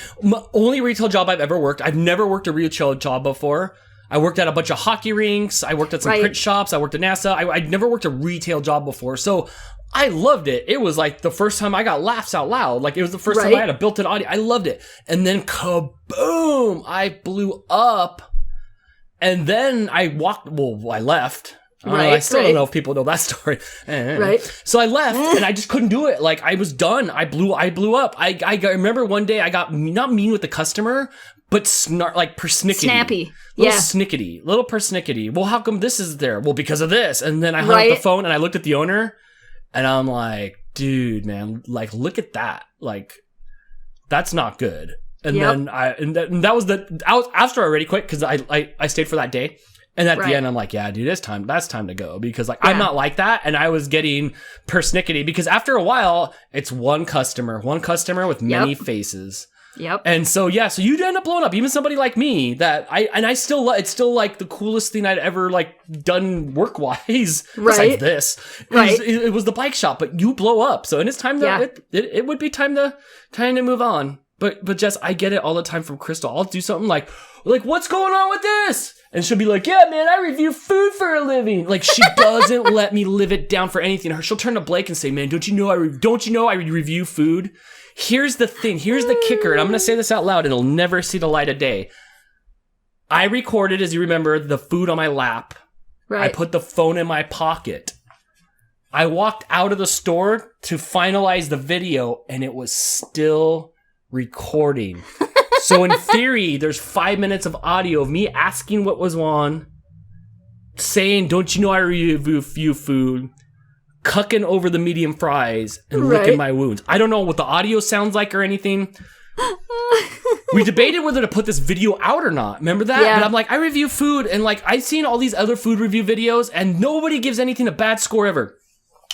only retail job I've ever worked. I've never worked a retail job before. I worked at a bunch of hockey rinks. I worked at some print shops. I worked at NASA. I'd never worked a retail job before. So I loved it. It was like the first time I got laughs out loud. Like it was the first time I had a built-in audio. I loved it. And then kaboom! I blew up. And then I left. I still don't know if people know that story. Right. So I left and I just couldn't do it. Like I was done. I blew up. I remember one day I got not mean with the customer, but persnickety. Snappy. Little persnickety. Well, how come this is there? Well, because of this. And then I hung up the phone and I looked at the owner and I'm like, dude, man, like, look at that. Like, that's not good. And then I was after I already quit because I stayed for that day. And at the end, I'm like, yeah, dude, that's time to go. Because like, I'm not like that. And I was getting persnickety because after a while, it's one customer with many faces. Yep. And so, so you'd end up blowing up. Even somebody like me it's still like the coolest thing I'd ever like done work wise. Besides this. It was the bike shop, but you blow up. So, and it's time it would be time to move on. But Jess, I get it all the time from Crystal. I'll do something like, what's going on with this? And she'll be like, yeah, man, I review food for a living. Like, she doesn't let me live it down for anything. She'll turn to Blake and say, man, don't you know I review food? Here's the thing. Here's the kicker. And I'm going to say this out loud. It'll never see the light of day. I recorded, as you remember, the food on my lap. Right. I put the phone in my pocket. I walked out of the store to finalize the video, and it was still recording. So in theory, there's 5 minutes of audio of me asking what was on, saying, don't you know I review food, cucking over the medium fries and licking my wounds. I don't know what the audio sounds like or anything. We debated whether to put this video out or not. Remember that? Yeah. But I'm like, I review food, and like I've seen all these other food review videos, and nobody gives anything a bad score ever.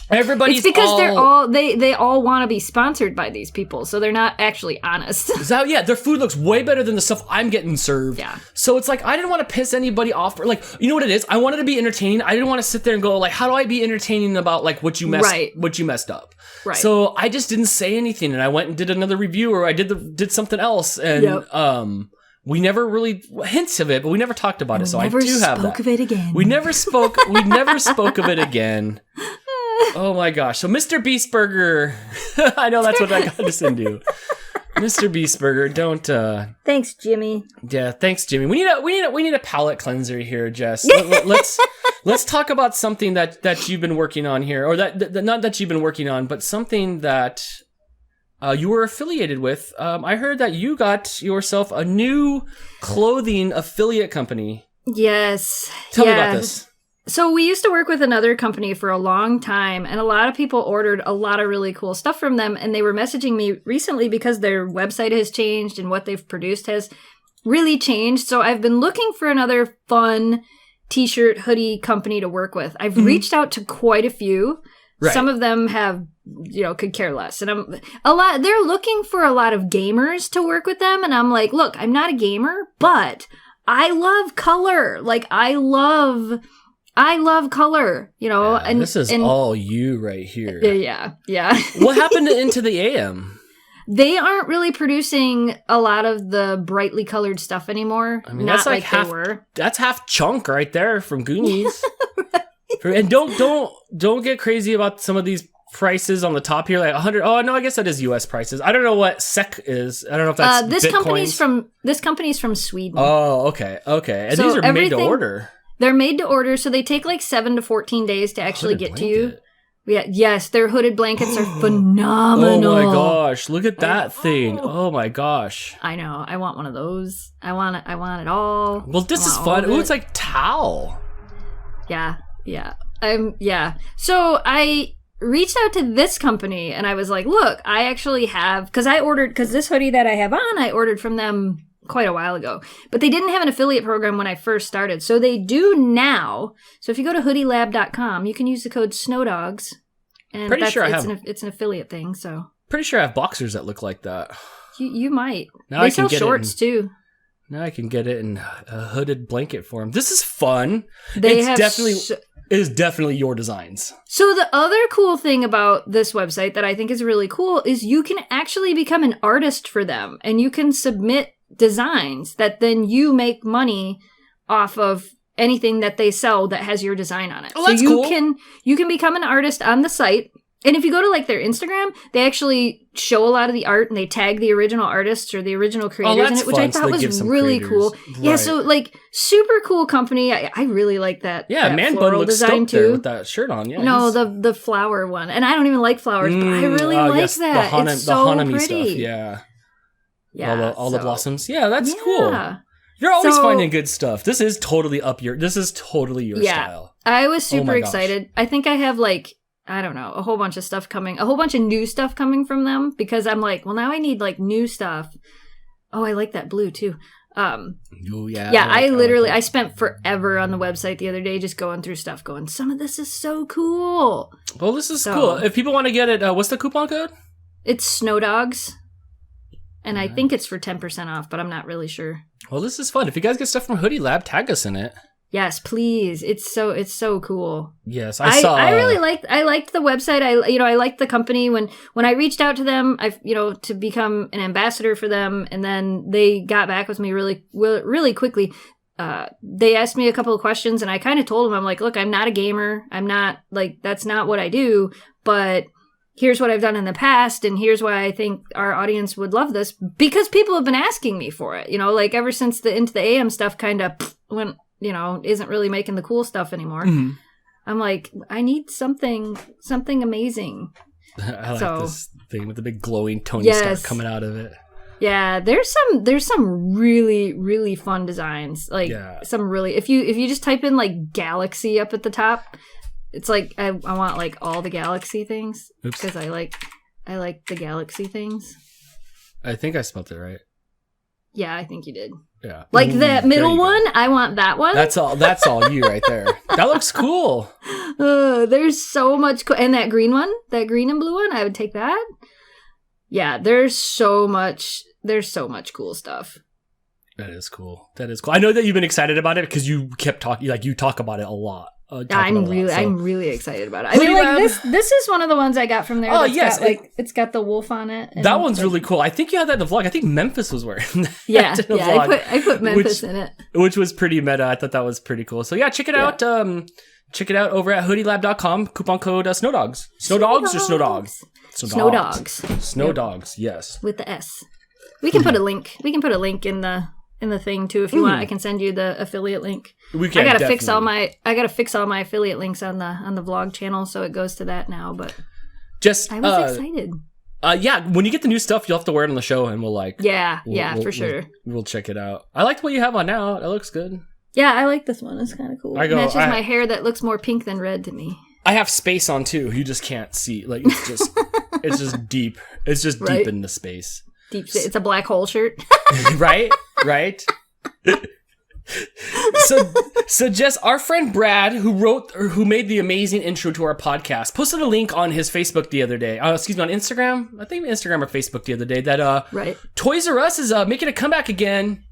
Everybody's it's because they're all they all want to be sponsored by these people, so they're not actually honest. So yeah, their food looks way better than the stuff I'm getting served. Yeah. So it's like I didn't want to piss anybody off. Or like, you know what it is? I wanted to be entertaining. I didn't want to sit there and go like, how do I be entertaining about like what you messed up? Right. So I just didn't say anything, and I went and did another review, or I did something else, and we never really hints of it, but we never talked about it. So I do have that. Spoke of it again. We never spoke. We never spoke of it again. Oh my gosh! So MrBeast Burger, I know that's what that got us into. MrBeast Burger, don't. Thanks, Jimmy. Yeah, thanks, Jimmy. We need a palate cleanser here, Jess. Let's talk about something that you've been working on here, or that not that you've been working on, but something that you were affiliated with. I heard that you got yourself a new clothing affiliate company. Yes. Tell me about this. So we used to work with another company for a long time, and a lot of people ordered a lot of really cool stuff from them, and they were messaging me recently because their website has changed and what they've produced has really changed. So I've been looking for another fun t-shirt, hoodie company to work with. I've reached out to quite a few. Right. Some of them have, could care less. And they're looking for a lot of gamers to work with them, and I'm like, look, I'm not a gamer, but I love color. Like I love color, and this is all you right here. Yeah. What happened to Into the AM? They aren't really producing a lot of the brightly colored stuff anymore. I mean, that's like half. That's half chunk right there from Goonies. Right. And don't get crazy about some of these prices on the top here, like 100. Oh no, I guess that is U.S. prices. I don't know what SEK is. I don't know if that's this Bitcoins. This company's from Sweden. Oh, okay. And so these are made to order. They're made to order, so they take like 7 to 14 days to actually get to you. Yeah, yes, their hooded blankets are phenomenal. Oh my gosh, look at that thing. Oh my gosh. I know. I want one of those. I want it all. Well, this is fun. Ooh, it's like towel. Yeah. So I reached out to this company and I was like, look, I actually have, because this hoodie that I have on, I ordered from them quite a while ago, but they didn't have an affiliate program when I first started. So they do now. So if you go to hoodielab.com, you can use the code SNOWDOGS. And it's an affiliate thing. So pretty sure I have boxers that look like that. You might. Now they sell shorts too. Now I can get it in a hooded blanket for them. This is fun. It is definitely your designs. So the other cool thing about this website that I think is really cool is you can actually become an artist for them, and you can submit designs that then you make money off of anything that they sell that has your design on it. Oh, that's cool. You can become an artist on the site. And if you go to like their Instagram, they actually show a lot of the art and they tag the original artists or the original creators in it, which I thought was really cool. Right. Yeah, so like super cool company. I really like that. Yeah, that Man Bun looks stoked there with that shirt on. Yeah, no, the flower one, and I don't even like flowers, but I really like that. It's so pretty. Stuff. Yeah, all the blossoms. Yeah, that's cool. You're always finding good stuff. This is totally totally your style. I was super excited. I think I have like, I don't know, a whole bunch of new stuff coming from them, because I'm like, well, now I need like new stuff. Oh, I like that blue too. I spent forever on the website the other day just going through stuff going, some of this is so cool. Well, this is cool. If people want to get it, what's the coupon code? It's SNOWDOGS. And I think it's for 10% off, but I'm not really sure. Well, this is fun. If you guys get stuff from Hoodie Lab, tag us in it. Yes, please. It's so cool. Yes, I really liked the website. I liked the company when I reached out to them, to become an ambassador for them, and then they got back with me really quickly. They asked me a couple of questions, and I kind of told them, I'm like, look, I'm not a gamer. I'm not like, that's not what I do, but here's what I've done in the past, and here's why I think our audience would love this, because people have been asking me for it. Like ever since the Into the AM stuff kind of went, isn't really making the cool stuff anymore. Mm-hmm. I'm like, I need something amazing. I like this thing with the big glowing Tony Stark coming out of it. Yeah, there's some really, really fun designs. Like some really, if you just type in like Galaxy up at the top, It's like I want like all the galaxy things Oops. because I like the galaxy things. I think I spelled it right. Yeah, I think you did. Yeah. Like that middle one, I want that one. That's all you right there. That looks cool. There's so much and that green one, that green and blue one, I would take that. Yeah, there's so much cool stuff. That is cool. I know that you've been excited about it because you kept talking, like you talk about it a lot. I'm really excited about it. I mean, like this is one of the ones I got from there. Oh yes, it's got the wolf on it. That one's really cool. I think you had that in the vlog. I think Memphis was wearing that. Yeah, in the yeah. vlog, I put Memphis in it, which was pretty meta. I thought that was pretty cool. So yeah, check it out. Check it out over at hoodielab.com. Coupon code snowdogs. Snowdogs or snowdogs? Snowdogs. Snowdogs. Yes. With the S. We can put a link. We can put a link in the thing too if you want. I can send you the affiliate link. We can. I gotta fix all my affiliate links on the vlog channel, so it goes to that now. But just I was excited. Yeah, when you get the new stuff, you'll have to wear it on the show, and we'll for sure. We'll check it out. I liked what you have on now. It looks good. Yeah, I like this one. It's kind of cool. It matches my hair that looks more pink than red to me. I have space on too. You just can't see. Like it's just deep. It's just deep in the space. Deep. It's a black hole shirt. Right. So Jess, our friend Brad, who made the amazing intro to our podcast, posted a link on his Facebook the other day. On Instagram. I think Instagram or Facebook the other day that Toys R Us is making a comeback again.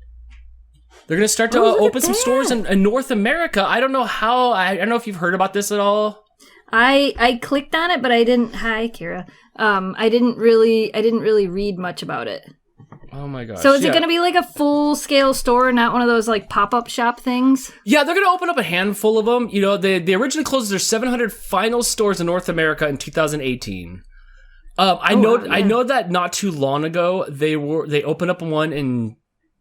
They're going to start to open some stores in North America. I don't know how. I don't know if you've heard about this at all. I clicked on it, but I didn't. Hi, Kira. I didn't really read much about it. Oh my gosh. So is it going to be like a full-scale store, not one of those like pop-up shop things? Yeah, they're going to open up a handful of them. You know, they originally closed their 700 final stores in North America in 2018. I know that not too long ago they opened up one in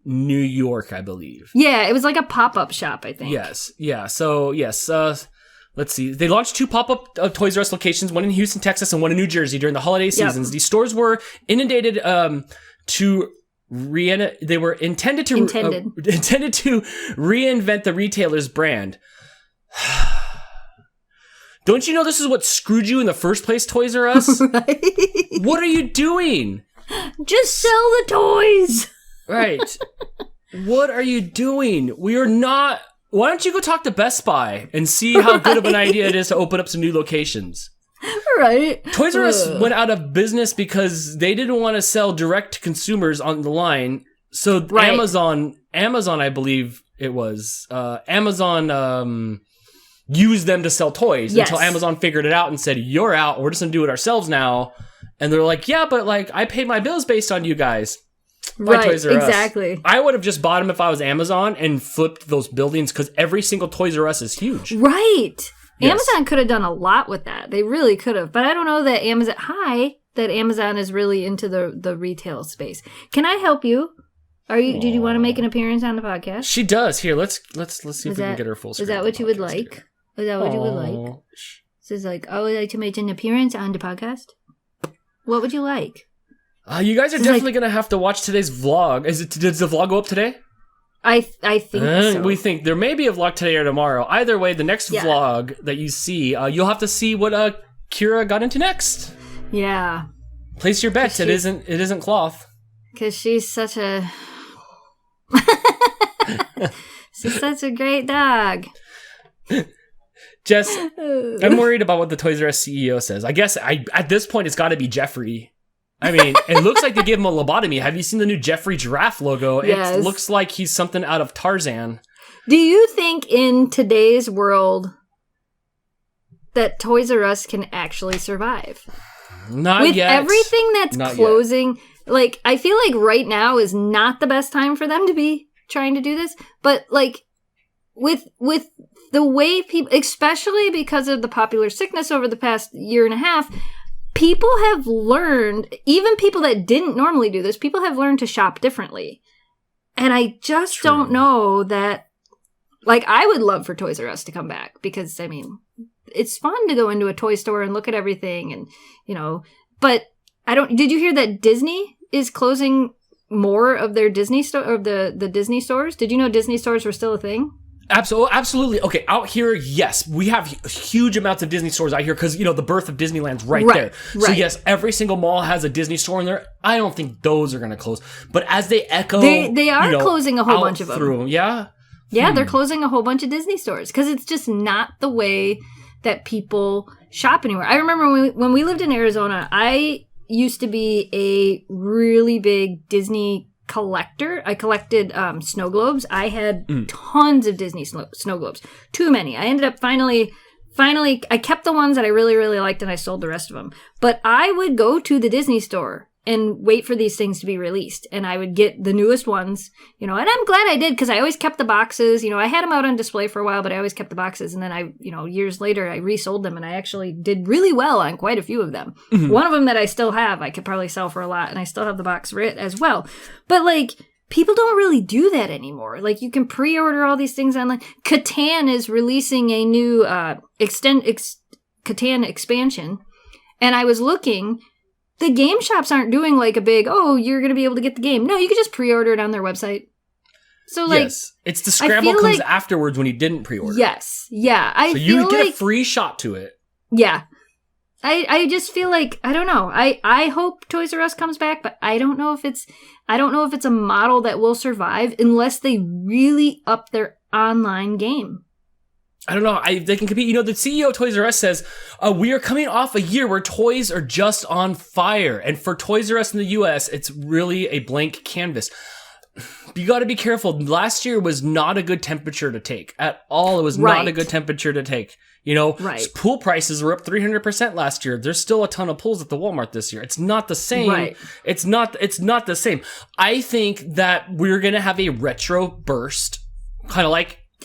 New York, I believe. Yeah, it was like a pop-up shop, I think. Yes. Yeah. So, yes. Let's see. They launched 2 pop-up Toys R Us locations, one in Houston, Texas, and one in New Jersey during the holiday seasons. These stores were inundated they were intended to reinvent the retailer's brand. Don't you know this is what screwed you in the first place, Toys R Us? Right? What are you doing? Just sell the toys. Right. What are you doing? We are not... Why don't you go talk to Best Buy and see how good of an idea it is to open up some new locations? Right. Toys R Us went out of business because they didn't want to sell direct to consumers on the line. So Amazon, I believe it was, Amazon used them to sell toys until Amazon figured it out and said, "You're out. We're just going to do it ourselves now." And they're like, "Yeah, but like I paid my bills based on you guys." By Toys R Us. Exactly. I would have just bought them if I was Amazon and flipped those buildings because every single Toys R Us is huge. Right. Yes. Amazon could have done a lot with that. They really could have. But I don't know that Amazon is really into the retail space. Can I help you? Did you want to make an appearance on the podcast? She does. Here, let's see if we can get her full screen. Is that what you would like? Is that what you would like? So it's like, I would like to make an appearance on the podcast. What would you like? You guys are definitely going to have to watch today's vlog. Does the vlog go up today? I think so. We think there may be a vlog today or tomorrow. Either way, the next vlog that you see, you'll have to see what Kira got into next. Yeah. Place your bets. It isn't cloth. Because she's such a... she's such a great dog. Jess, I'm worried about what the Toys R Us CEO says. I guess at this point, it's got to be Jeffrey. I mean, it looks like they gave him a lobotomy. Have you seen the new Jeffrey Giraffe logo? Yes. It looks like he's something out of Tarzan. Do you think in today's world that Toys R Us can actually survive? Not yet. With everything that's closing, like, I feel like right now is not the best time for them to be trying to do this. But, like, with the way people, especially because of the popular sickness over the past year and a half, people have learned, even people that didn't normally do this, people have learned to shop differently. And I just don't know that, like, I would love for Toys R Us to come back because, I mean, it's fun to go into a toy store and look at everything and, you know, but did you hear that Disney is closing more of their Disney store, of the Disney stores? Did you know Disney stores were still a thing? Absolutely. Okay, out here, yes, we have huge amounts of Disney stores out here because, the birth of Disneyland's right there. So yes, every single mall has a Disney store in there. I don't think those are going to close. But as they echo... They are closing a whole bunch of them. Yeah? Yeah, they're closing a whole bunch of Disney stores because it's just not the way that people shop anywhere. I remember when we lived in Arizona, I used to be a really big Disney collector. I collected snow globes. I had tons of Disney snow globes. Too many. I ended up finally, I kept the ones that I really, really liked and I sold the rest of them. But I would go to the Disney store and wait for these things to be released. And I would get the newest ones, and I'm glad I did because I always kept the boxes. I had them out on display for a while, but I always kept the boxes. And then years later, I resold them and I actually did really well on quite a few of them. Mm-hmm. One of them that I still have, I could probably sell for a lot and I still have the box for it as well. But people don't really do that anymore. You can pre-order all these things online. Catan is releasing a new Catan expansion. And I was looking... The game shops aren't doing a big, you're going to be able to get the game. No, you can just pre-order it on their website. So, yes. It's the scramble comes afterwards when you didn't pre-order. Yes. Yeah. So you get a free shot to it. Yeah. I just feel I don't know. I hope Toys R Us comes back, but I don't know if it's a model that will survive unless they really up their online game. I don't know. They can compete. The CEO of Toys R Us says, we are coming off a year where toys are just on fire. And for Toys R Us in the US, it's really a blank canvas. You got to be careful. Last year was not a good temperature to take at all. It was not a good temperature to take. Pool prices were up 300% last year. There's still a ton of pools at the Walmart this year. It's not the same. Right. It's not the same. I think that we're going to have a retro burst, kind of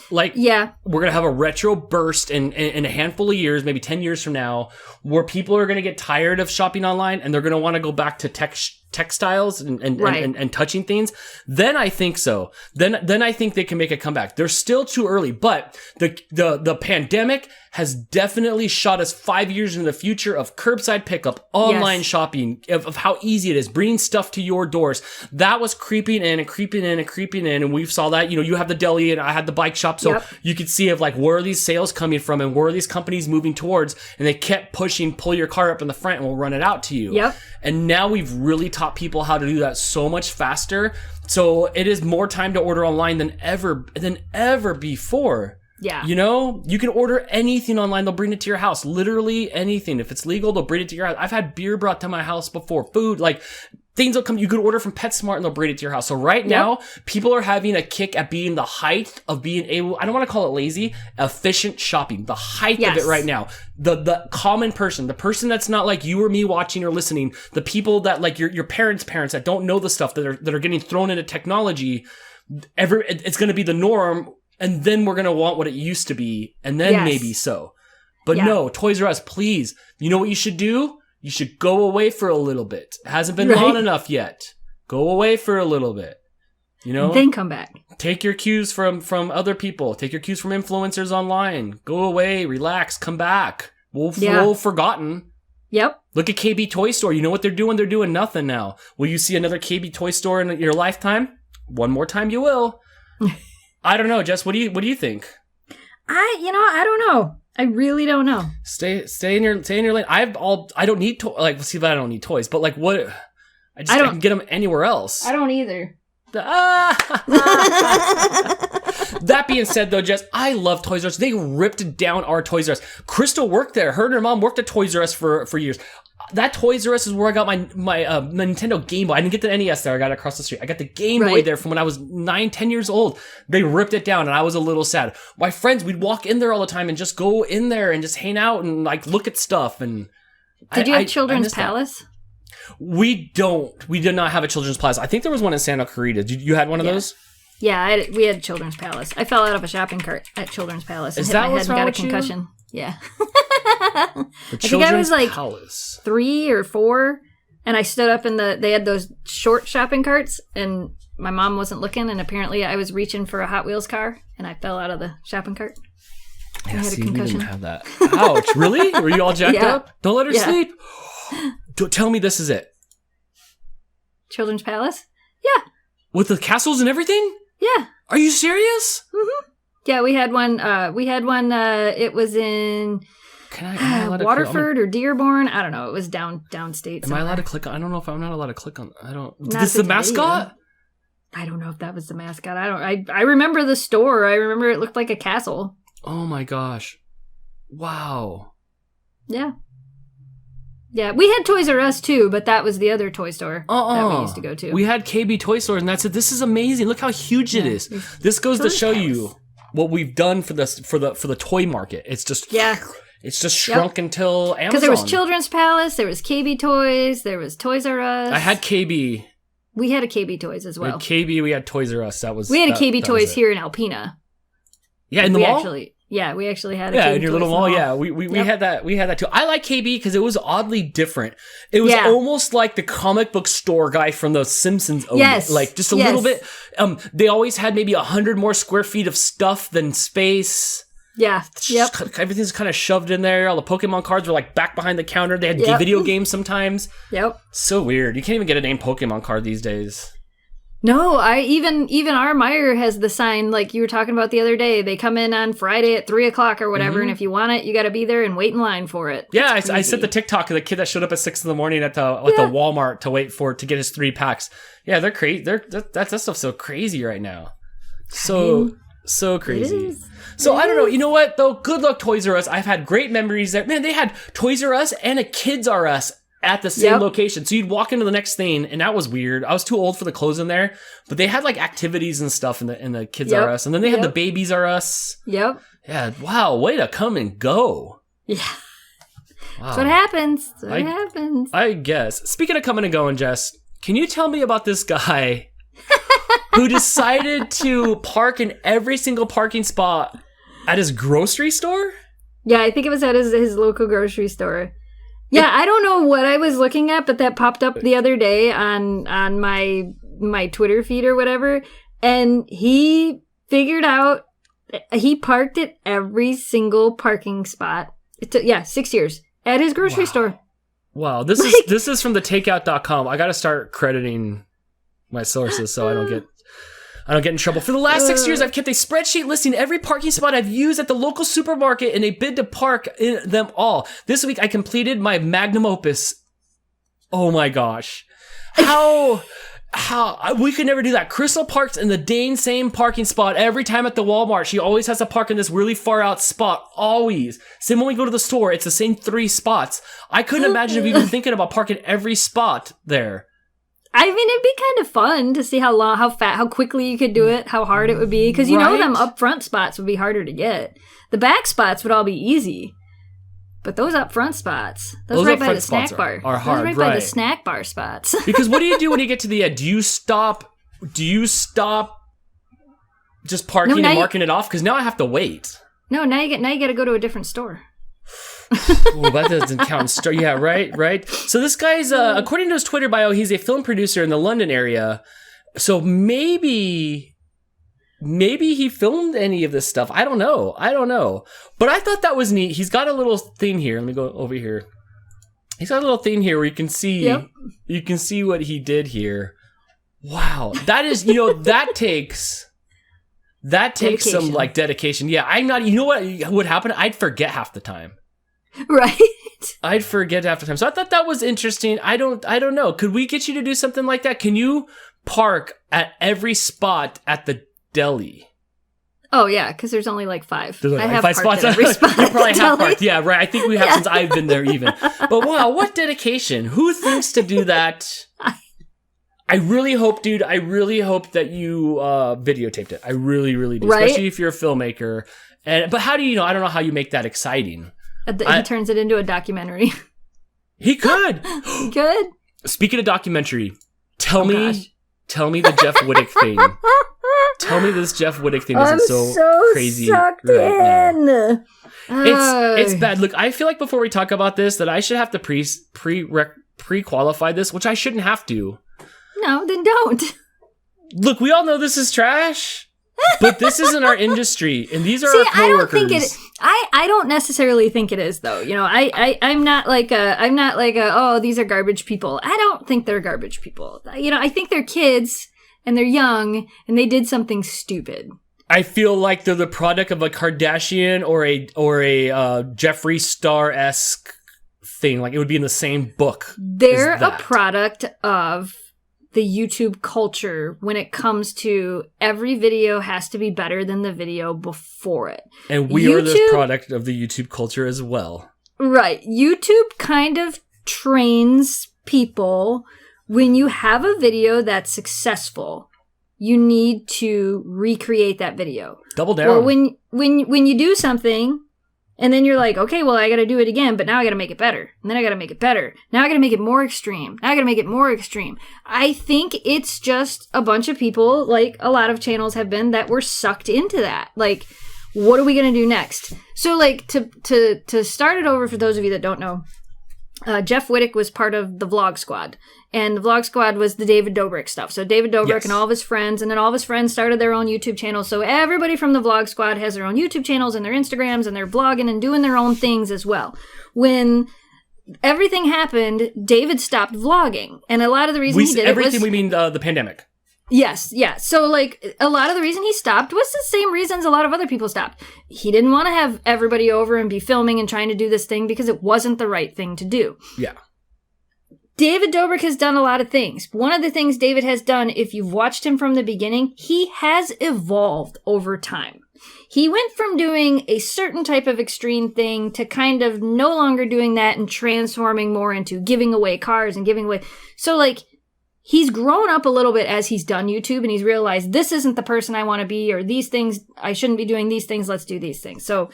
we're going to have a retro burst in a handful of years, maybe 10 years from now, where people are going to get tired of shopping online and they're going to want to go back to textiles and touching things. Then I think so. Then I think they can make a comeback. They're still too early, but the pandemic has definitely shot us 5 years into the future of curbside pickup, online shopping, of how easy it is, bringing stuff to your doors. That was creeping in, and we saw that. You have the deli and I had the bike shop, so you could see where are these sales coming from and where are these companies moving towards, and they kept pushing, pull your car up in the front and we'll run it out to you. Yep. And now we've really taught people how to do that so much faster. So it is more time to order online than ever before. Yeah. You can order anything online. They'll bring it to your house. Literally anything. If it's legal, they'll bring it to your house. I've had beer brought to my house before. Food, things will come. You could order from PetSmart and they'll bring it to your house. So right now, people are having a kick at being the height of being able, I don't want to call it lazy, efficient shopping. The height of it right now. The common person, the person that's not like you or me watching or listening, the people that your parents' that don't know the stuff that are getting thrown into technology, it's going to be the norm. And then we're going to want what it used to be. And then maybe so. But no, Toys R Us, please. You know what you should do? You should go away for a little bit. It hasn't been long enough yet. Go away for a little bit. Then come back. Take your cues from other people. Take your cues from influencers online. Go away, relax, come back. We'll forgotten. Yep. Look at KB Toy Store. You know what they're doing? They're doing nothing now. Will you see another KB Toy Store in your lifetime? One more time you will. I don't know, Jess. What do you think? I don't know. I really don't know. Stay in your lane. I don't need I don't need toys, but what? I can get them anywhere else. I don't either. That being said, though, Jess, I love Toys R Us. They ripped down our Toys R Us. Crystal worked there. Her and her mom worked at Toys R Us for years. That Toys R Us is where I got my Nintendo Game Boy. I didn't get the NES there. I got it across the street. I got the Game Boy there from when I was 9-10 years old. They ripped it down, and I was a little sad. My friends, we'd walk in there all the time and just go in there and just hang out and look at stuff. And did you have Children's Palace? We did not have a Children's Palace. I think there was one in Santa Clarita. You had one of those? Yeah, we had Children's Palace. I fell out of a shopping cart at Children's Palace and hit my head and got a concussion. Yeah. I think I was Palace. 3 or 4, and I stood up they had those short shopping carts, and my mom wasn't looking, and apparently I was reaching for a Hot Wheels car, and I fell out of the shopping cart. I had a concussion. We didn't have that. Ouch, really? Were you all jacked up? Don't let her sleep. Tell me this is it. Children's Palace? Yeah. With the castles and everything? Yeah. Are you serious? Mm-hmm. Yeah, we had one. It was in Waterford or Dearborn. I don't know. It was downstate. Am I allowed to click on? I don't know if I'm not allowed to click on. I don't. Not This is the mascot? video. I don't know if that was the mascot. I remember the store. I remember it looked like a castle. Oh my gosh! Wow. Yeah. Yeah, we had Toys R Us too, but that was the other toy store that we used to go to. We had KB Toy Stores, and that's it. This is amazing. Look how huge it is. This goes to show you what we've done for the toy market. It's just it's just shrunk until Amazon. Because there was Children's Palace, there was KB Toys, there was Toys R Us. I had KB. We had a KB Toys as well. We had KB. We had Toys R Us. We had a KB Toys here in Alpena. Yeah, in the mall. We actually had a KB in your Toys little mall. Yeah, we had that. We had that too. I like KB because it was oddly different. It was almost like the comic book store guy from The Simpsons. Like just a little bit. They always had maybe 100 more square feet of stuff than space. Yeah. Yep. Everything's kind of shoved in there. All the Pokemon cards were like back behind the counter. They had video games sometimes. Yep. So weird. You can't even get a named Pokemon card these days. No, even our Meijer has the sign like you were talking about the other day. They come in on Friday at 3:00 or whatever, and if you want it, you got to be there and wait in line for it. Yeah, I sent the TikTok of the kid that showed up at 6 a.m. at the Walmart to wait to get his 3 packs. Yeah, they're crazy. That stuff's so crazy right now. So crazy. So I don't know. You know what though? Good luck Toys R Us. I've had great memories there. Man, they had Toys R Us and a Kids R Us at the same location. So you'd walk into the next thing, and that was weird. I was too old for the clothes in there, but they had like activities and stuff in the Kids R Us, and then they had the Babies R Us. Yep. Yeah. Wow. Way to come and go. Yeah. Wow. That's what happens. That's what happens. I guess. Speaking of coming and going, Jess, can you tell me about this guy who decided to park in every single parking spot at his grocery store? Yeah, I think it was at his local grocery store. Yeah, I don't know what I was looking at, but that popped up the other day on my Twitter feed or whatever, and he figured out he parked at every single parking spot. It took 6 years at his grocery store. Wow, this is from the takeout.com. I got to start crediting my sources so I don't get in trouble. For the last 6 years, I've kept a spreadsheet listing every parking spot I've used at the local supermarket in a bid to park in them all. This week, I completed my magnum opus. Oh my gosh. How we could never do that. Crystal parks in the same parking spot every time at the Walmart. She always has to park in this really far out spot. Always. Same when we go to the store, it's the same 3 spots. I couldn't imagine if even thinking about parking every spot there. I mean, it'd be kind of fun to see how quickly you could do it, how hard it would be. Because you know them up front spots would be harder to get. The back spots would all be easy. But those up front spots, those right by the snack bar, are hard, those right by the snack bar spots. Because what do you do when you get to the end? Do you stop just parking and marking it off? Because now I have to wait. No, now you got to go to a different store. Oh, that doesn't count. Yeah, right. So this guy's, according to his Twitter bio, he's a film producer in the London area. So maybe he filmed any of this stuff. I don't know. But I thought that was neat. He's got a little thing here. Let me go over here. He's got a little thing here where you can see what he did here. Wow, that is, that takes some like dedication. Yeah, I'm not. You know what would happen? I'd forget half the time. Right. I'd forget half the time. So I thought that was interesting. I don't know. Could we get you to do something like that? Can you park at every spot at the deli? Oh yeah, because there's only like 5. There's I have 5 spots at every spot. You probably have parked. Yeah, right. I think we have since I've been there even. But wow, what dedication! Who thinks to do that? I really hope, dude. I really hope that you videotaped it. I really, really do. Right? Especially if you're a filmmaker. But how do you know? I don't know how you make that exciting. He turns it into a documentary. He could. He could. Speaking of documentary, tell me the Jeff Wittek thing. Tell me this Jeff Wittek thing isn't so crazy sucked right in. Now. It's bad. Look, I feel like before we talk about this, that I should have to pre-qualify this, which I shouldn't have to. No, then don't. Look, we all know this is trash. But this isn't our industry, and these are our coworkers. I don't think it. I don't necessarily think it is, though. I'm not like oh, these are garbage people. I don't think they're garbage people. I think they're kids and they're young and they did something stupid. I feel like they're the product of a Kardashian or a Jeffree Star-esque thing. Like, it would be in the same book. They're a product of the YouTube culture when it comes to every video has to be better than the video before it. And we are the product of the YouTube culture as well. Right. YouTube kind of trains people when you have a video that's successful, you need to recreate that video. Double down. Or when you do something and then you're like, okay, well, I got to do it again, but now I got to make it better. And then I got to make it better. Now I got to make it more extreme. Now I got to make it more extreme. I think it's just a bunch of people, like a lot of channels have been, that were sucked into that. Like, what are we going to do next? So, like, to start it over, for those of you that don't know, Jeff Wittek was part of the Vlog Squad. And the Vlog Squad was the David Dobrik stuff. So David Dobrik and all of his friends, and then all of his friends started their own YouTube channels. So everybody from the Vlog Squad has their own YouTube channels and their Instagrams, and they're blogging and doing their own things as well. When everything happened, David stopped vlogging. And a lot of the reason he did everything, we mean the pandemic. Yes, yeah. So, like, a lot of the reason he stopped was the same reasons a lot of other people stopped. He didn't want to have everybody over and be filming and trying to do this thing because it wasn't the right thing to do. Yeah. David Dobrik has done a lot of things. One of the things David has done, if you've watched him from the beginning, he has evolved over time. He went from doing a certain type of extreme thing to kind of no longer doing that and transforming more into giving away cars and giving away. So, like, he's grown up a little bit as he's done YouTube, and he's realized this isn't the person I want to be, or these things, I shouldn't be doing these things, let's do these things. So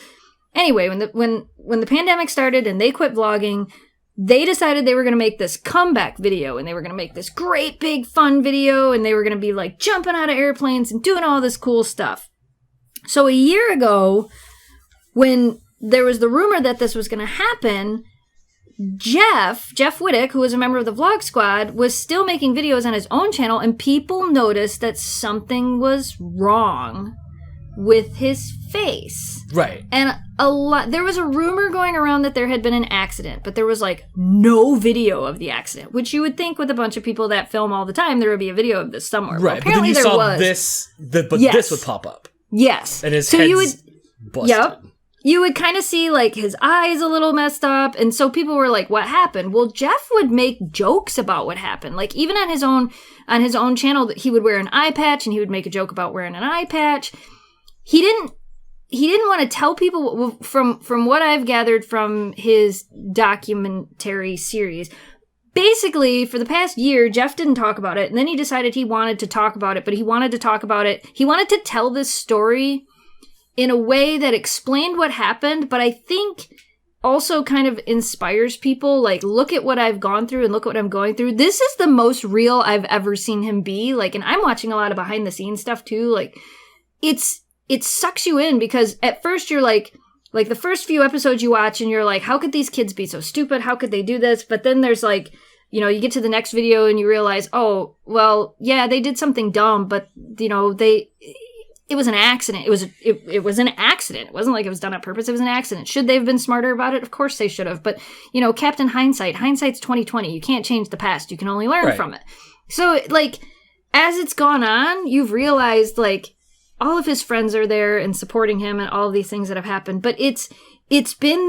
anyway, when the pandemic started and they quit vlogging, they decided they were going to make this comeback video, and they were going to make this great big fun video, and they were going to be like jumping out of airplanes and doing all this cool stuff. So a year ago, when there was the rumor that this was going to happen, Jeff Wittek, who was a member of the Vlog Squad, was still making videos on his own channel, and people noticed that something was wrong with his face. Right. And there was a rumor going around that there had been an accident, but there was like no video of the accident, which you would think with a bunch of people that film all the time, there would be a video of this somewhere. Right. Well, apparently but then you saw this would pop up. Yes. And his head's busted. Yep. You would kind of see, like, his eyes a little messed up, and so people were like, what happened? Well, Jeff would make jokes about what happened. Like, even on his own channel, that he would wear an eye patch, and he would make a joke about wearing an eye patch. He didn't want to tell people, from what I've gathered from his documentary series. Basically, for the past year, Jeff didn't talk about it, and then he decided he wanted to talk about it, but he wanted to talk about it. He wanted to tell this story in a way that explained what happened, but I think also kind of inspires people, like, look at what I've gone through and look at what I'm going through. This is the most real I've ever seen him be. Like, and I'm watching a lot of behind the scenes stuff too. Like, it sucks you in, because at first you're like the first few episodes you watch and you're like, how could these kids be so stupid? How could they do this? But then there's like, you know, you get to the next video and you realize, oh, well, yeah, they did something dumb, but, you know, it was an accident. It was an accident. It wasn't like it was done on purpose. It was an accident. Should they have been smarter about it? Of course they should have. But, you know, Captain Hindsight. Hindsight's 20/20. You can't change the past. You can only learn from it. So, like, as it's gone on, you've realized, like, all of his friends are there and supporting him and all of these things that have happened. But it's been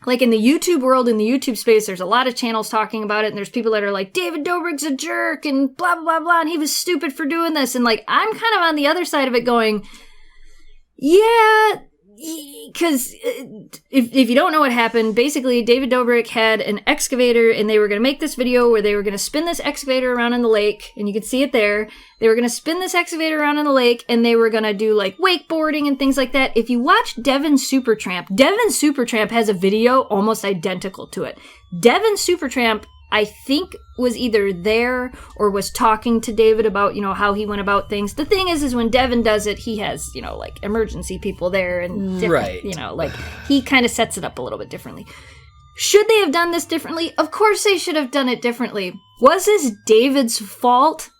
like, in the YouTube world, in the YouTube space, there's a lot of channels talking about it, and there's people that are like, David Dobrik's a jerk, and blah, blah, blah, blah, and he was stupid for doing this. And, like, I'm kind of on the other side of it going, yeah, because if you don't know what happened, basically, David Dobrik had an excavator, and they were going to make this video where they were going to spin this excavator around in the lake, and you can see it there. They were going to spin this excavator around in the lake, and they were going to do, like, wakeboarding and things like that. If you watch Devin Supertramp has a video almost identical to it. Devin Supertramp, I think, was either there or was talking to David about, you know, how he went about things. The thing is when Devin does it, he has, you know, like, emergency people there and different, you know, like, he kind of sets it up a little bit differently. Should they have done this differently? Of course they should have done it differently. Was this David's fault?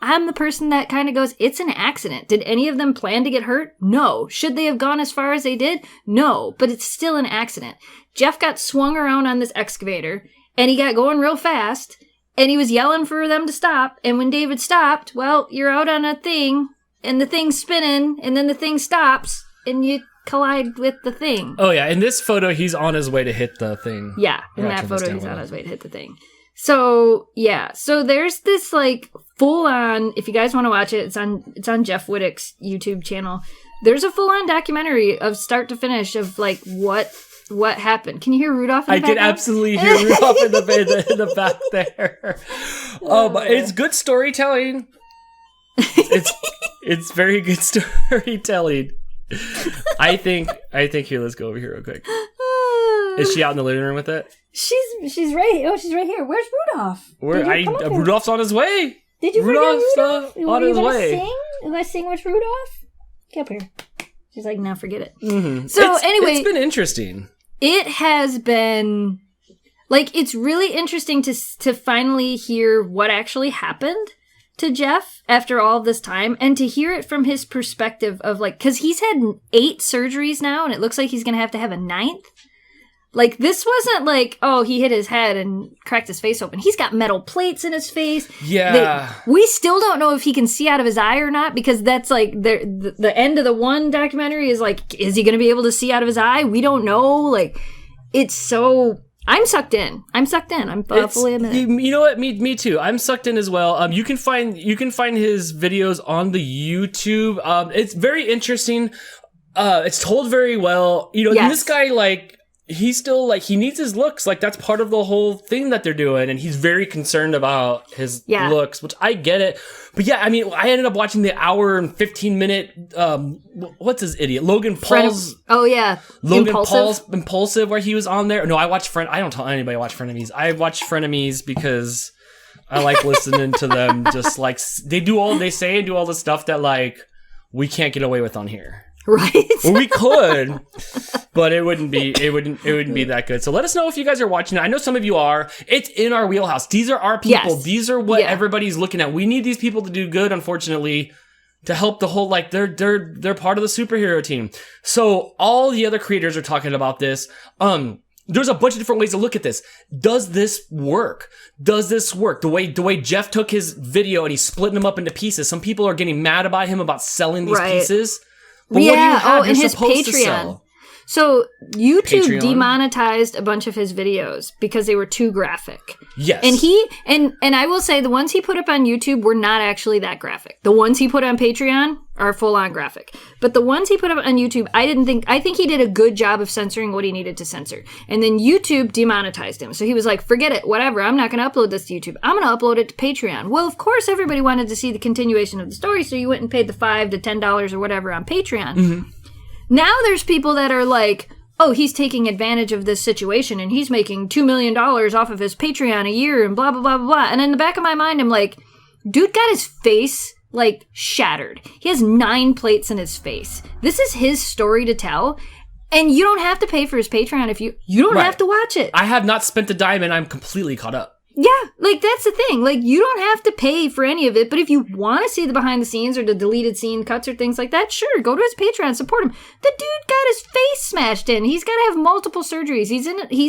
I'm the person that kind of goes, it's an accident. Did any of them plan to get hurt? No. Should they have gone as far as they did? No. But it's still an accident. Jeff got swung around on this excavator, and he got going real fast, And he was yelling for them to stop. And when David stopped, well, you're out on a thing, and the thing's spinning, and then the thing stops, and you collide with the thing. Oh, yeah. In this photo, he's on his way to hit the thing. Yeah, in that photo, he's on his way to hit the thing. So, yeah. So there's this, like, full-on, if you guys want to watch it, it's on Jeff Wittek's YouTube channel. There's a full-on documentary of start to finish of, like, what happened. Can you hear Rudolph in the background? I can absolutely hear Rudolph in the back there. It's good storytelling. It's very good storytelling. I think here, let's go over here real quick. Is she out in the living room with it? She's right here. Oh, she's right here. Where's Rudolph? Rudolph's on his way. Did you forget Rudolph? On his way. Sing? You want to sing with Rudolph? Get up here. She's like, no, forget it. Mm-hmm. So anyway, it's been interesting. It has been, like, it's really interesting to finally hear what actually happened to Jeff after all of this time, and to hear it from his perspective of, like, because he's had 8 surgeries now, and it looks like he's going to have a 9th. Like, this wasn't like, oh, he hit his head and cracked his face open. He's got metal plates in his face. Yeah. We still don't know if he can see out of his eye or not, because that's like the end of the one documentary is like, is he going to be able to see out of his eye? We don't know. Like, it's so... I'm sucked in. I'm fully admitted. You know what? Me too. I'm sucked in as well. You can find his videos on the YouTube. It's very interesting. It's told very well. You know, yes. This guy, like, he's still, like, he needs his looks. Like, that's part of the whole thing that they're doing. And he's very concerned about his looks, which I get it. But yeah, I mean, I ended up watching the hour and 15-minute, what's his idiot? Logan Paul's. Logan Paul's Impulsive, where he was on there. No, I don't tell anybody I watch Frenemies. I watch Frenemies because I like listening to them. Just like, they say and do all the stuff that, like, we can't get away with on here. Right. Well, we could, but it wouldn't be that good. So let us know if you guys are watching it. I know some of you are. It's in our wheelhouse. These are our people. Yes. These are what everybody's looking at. We need these people to do good, unfortunately, to help the whole, like, they're part of the superhero team. So all the other creators are talking about this. There's a bunch of different ways to look at this. Does this work? The way Jeff took his video and he's splitting them up into pieces. Some people are getting mad about him about selling these pieces. But what do you have? and You're his supposed to Patreon. sell. So YouTube Patreon? demonetized a bunch of his videos because they were too graphic. Yes. And and I will say the ones he put up on YouTube were not actually that graphic. The ones he put on Patreon are full on graphic. But the ones he put up on YouTube, I think he did a good job of censoring what he needed to censor. And then YouTube demonetized him. So he was like, forget it, whatever, I'm not going to upload this to YouTube. I'm going to upload it to Patreon. Well, of course, everybody wanted to see the continuation of the story, so you went and paid the $5 to $10 or whatever on Patreon. Mm-hmm. Now there's people that are like, oh, he's taking advantage of this situation and he's making $2 million off of his Patreon a year and blah, blah, blah, blah, blah. And in the back of my mind, I'm like, dude got his face, like, shattered. He has 9 plates in his face. This is his story to tell. And you don't have to pay for his Patreon if you don't have to watch it. I have not spent a dime and I'm completely caught up. Yeah, like, that's the thing. Like, you don't have to pay for any of it, but if you want to see the behind the scenes or the deleted scene cuts or things like that, sure, go to his Patreon, support him. The dude got his face smashed in. He's got to have multiple surgeries. He's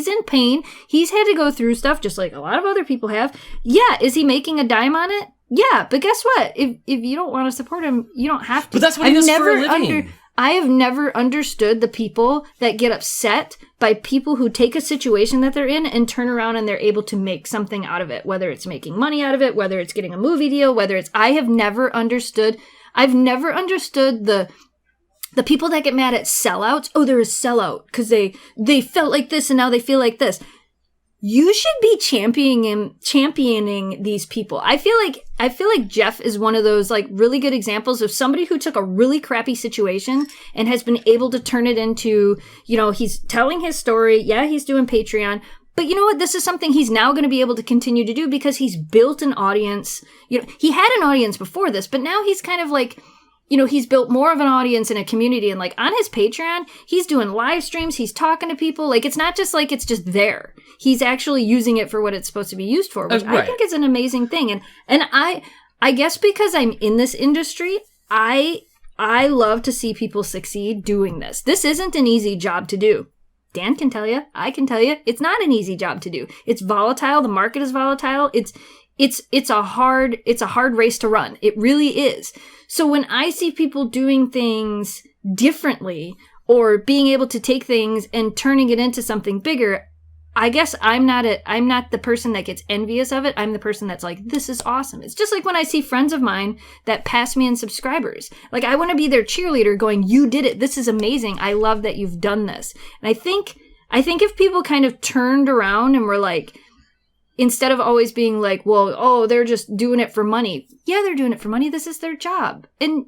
in pain. He's had to go through stuff just like a lot of other people have. Yeah, is he making a dime on it? Yeah, but guess what? If you don't want to support him, you don't have to. But that's what he does for a living. I have never understood the people that get upset by people who take a situation that they're in and turn around and they're able to make something out of it, whether it's making money out of it, whether it's getting a movie deal, I've never understood the people that get mad at sellouts. Oh, they're a sellout because they felt like this and now they feel like this. You should be championing these people. I feel like Jeff is one of those, like, really good examples of somebody who took a really crappy situation and has been able to turn it into, you know, he's telling his story. Yeah, he's doing Patreon. But you know what? This is something he's now going to be able to continue to do because he's built an audience. You know, he had an audience before this, but now he's kind of like, you know, he's built more of an audience and a community. And, like, on his Patreon, he's doing live streams. He's talking to people. Like, it's not just like it's just there. He's actually using it for what it's supposed to be used for, which I think is an amazing thing. And I guess because I'm in this industry, I love to see people succeed doing this. This isn't an easy job to do. Dan can tell you, I can tell you, it's not an easy job to do. It's volatile. The market is volatile. It's a hard race to run. It really is. So when I see people doing things differently or being able to take things and turning it into something bigger, I guess I'm not the person that gets envious of it. I'm the person that's like, this is awesome. It's just like when I see friends of mine that pass me in subscribers. Like, I want to be their cheerleader going, you did it. This is amazing. I love that you've done this. And I think if people kind of turned around and were like, instead of always being like, well, oh, they're just doing it for money. Yeah, they're doing it for money. This is their job. And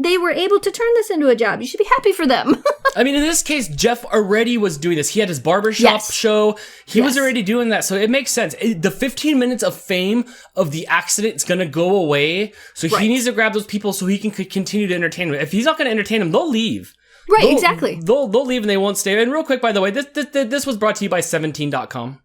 they were able to turn this into a job. You should be happy for them. I mean, in this case, Jeff already was doing this. He had his barbershop show. He was already doing that. So it makes sense. The 15 minutes of fame of the accident is going to go away. So he needs to grab those people so he can continue to entertain them. If he's not going to entertain them, they'll leave. Right, exactly. They'll leave and they won't stay. And real quick, by the way, this was brought to you by 17.com.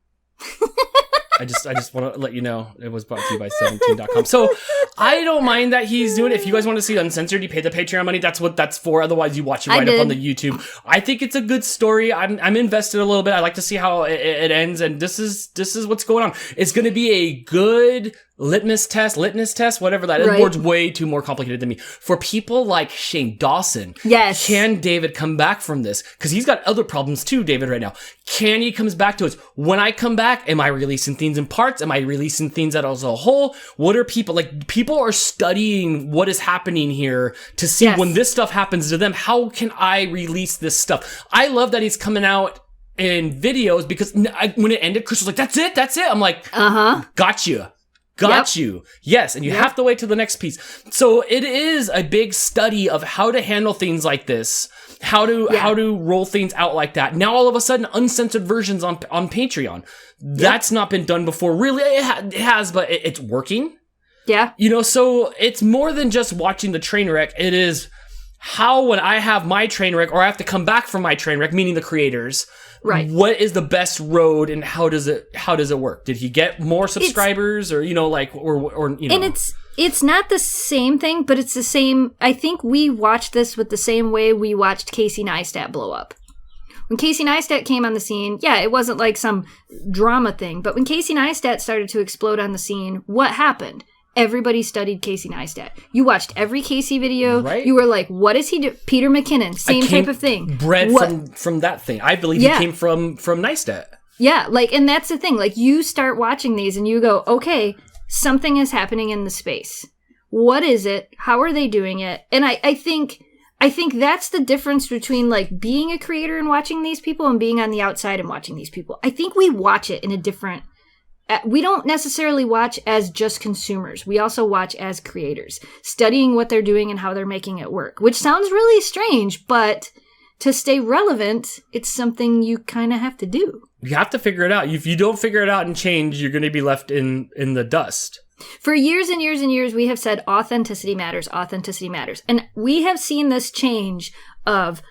I just want to let you know it was brought to you by 17.com. So I don't mind that he's doing it. If you guys want to see uncensored, you pay the Patreon money. That's what that's for. Otherwise, you watch it right up on the YouTube. I think it's a good story. I'm invested a little bit. I like to see how it ends. And this is what's going on. It's going to be a good litmus test, whatever that is. The word's way too more complicated than me. For people like Shane Dawson, yes, can David come back from this? Because he's got other problems too, David, right now. Can he comes back to us? When I come back, am I releasing things in parts? Am I releasing things as a whole? What are people, like, people are studying what is happening here to see when this stuff happens to them, how can I release this stuff? I love that he's coming out in videos because when it ended, Chris was like, that's it. I'm like, got you. Got you. Yes, and you have to wait till the next piece. So it is a big study of how to handle things like this, how to roll things out like that. Now all of a sudden, uncensored versions on Patreon. That's not been done before. Really, it has, but it's working. Yeah. You know, so it's more than just watching the train wreck. It is how, when I have my train wreck or I have to come back from my train wreck, meaning the creators, what is the best road and how does it work? Did he get more subscribers or, you know, like, or you know. And it's not the same thing, but it's the same. I think we watched this with the same way we watched Casey Neistat blow up. When Casey Neistat came on the scene, it wasn't like some drama thing, but when Casey Neistat started to explode on the scene, what happened? Everybody studied Casey Neistat. You watched every Casey video. Right. You were like, what does he do? Peter McKinnon, same type of thing. Bred from that thing. I believe he came from Neistat. Yeah, like, and that's the thing. Like, you start watching these and you go, okay, something is happening in the space. What is it? How are they doing it? And I think that's the difference between, like, being a creator and watching these people and being on the outside and watching these people. I think we watch it in a different... We don't necessarily watch as just consumers. We also watch as creators, studying what they're doing and how they're making it work, which sounds really strange, but to stay relevant, it's something you kind of have to do. You have to figure it out. If you don't figure it out and change, you're going to be left in the dust. For years and years and years, we have said authenticity matters, authenticity matters. And we have seen this change of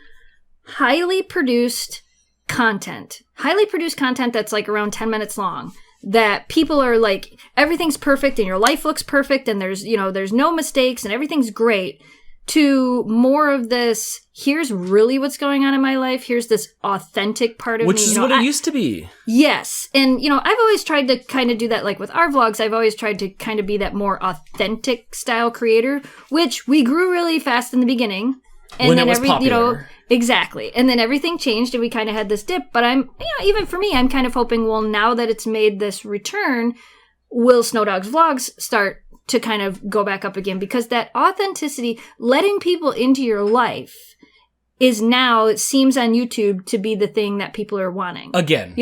highly produced content that's like around 10 minutes long, that people are like, everything's perfect and your life looks perfect and there's no mistakes and everything's great, to more of this, here's really what's going on in my life, here's this authentic part of me. Which is what it used to be. Yes. And, I've always tried to kind of do that, like with our vlogs, I've always tried to kind of be that more authentic style creator, which we grew really fast in the beginning. And when then it was popular. Exactly. And then everything changed and we kind of had this dip. But even for me, I'm kind of hoping, well, now that it's made this return, will Snow Dog's vlogs start to kind of go back up again? Because that authenticity, letting people into your life, is now, it seems on YouTube to be the thing that people are wanting. Again,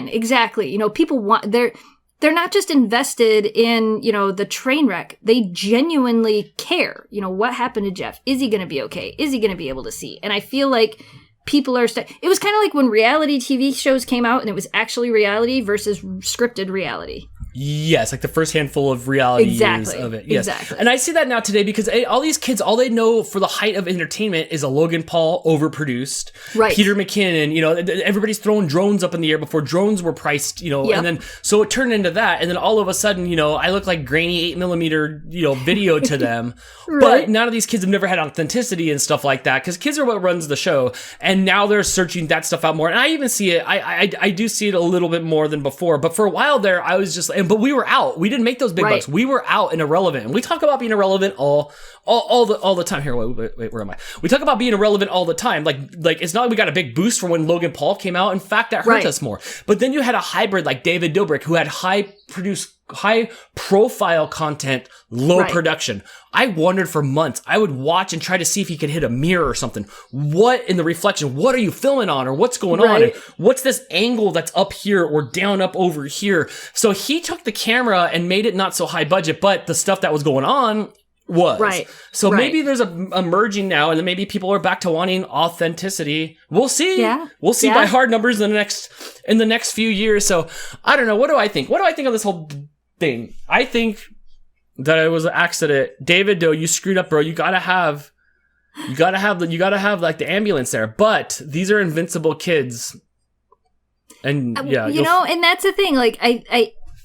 exactly. People want, they're not just invested in, the train wreck. They genuinely care. What happened to Jeff? Is he going to be okay? Is he going to be able to see? And I feel like people are... It was kind of like when reality TV shows came out and it was actually reality versus scripted reality. Yes, like the first handful of reality years of it. Yes. Exactly. And I see that now today because all these kids, all they know for the height of entertainment is a Logan Paul overproduced. Right. Peter McKinnon, everybody's throwing drones up in the air before drones were priced, and then so it turned into that. And then all of a sudden, I look like grainy 8mm, video to them. Right. But none of these kids have never had authenticity and stuff like that because kids are what runs the show. And now they're searching that stuff out more. And I even see it, I do see it a little bit more than before. But for a while there, I was just but we were out. We didn't make those big bucks. We were out and irrelevant. And we talk about being irrelevant all the time. Here, wait, where am I? We talk about being irrelevant all the time. Like it's not like we got a big boost for when Logan Paul came out. In fact, that hurt us more. But then you had a hybrid like David Dobrik who had high profile content, low production. I wondered for months. I would watch and try to see if he could hit a mirror or something. What in the reflection? What are you filming on, or what's going on? And what's this angle that's up here or down up over here? So he took the camera and made it not so high budget, but the stuff that was going on was. So maybe there's a merging now, and then maybe people are back to wanting authenticity. We'll see. Yeah. We'll see by hard numbers in the next few years. So I don't know. What do I think? What do I think of this whole thing? I think that it was an accident. David Doe, you screwed up, bro. You gotta have like the ambulance there. But these are invincible kids. And and that's the thing. Like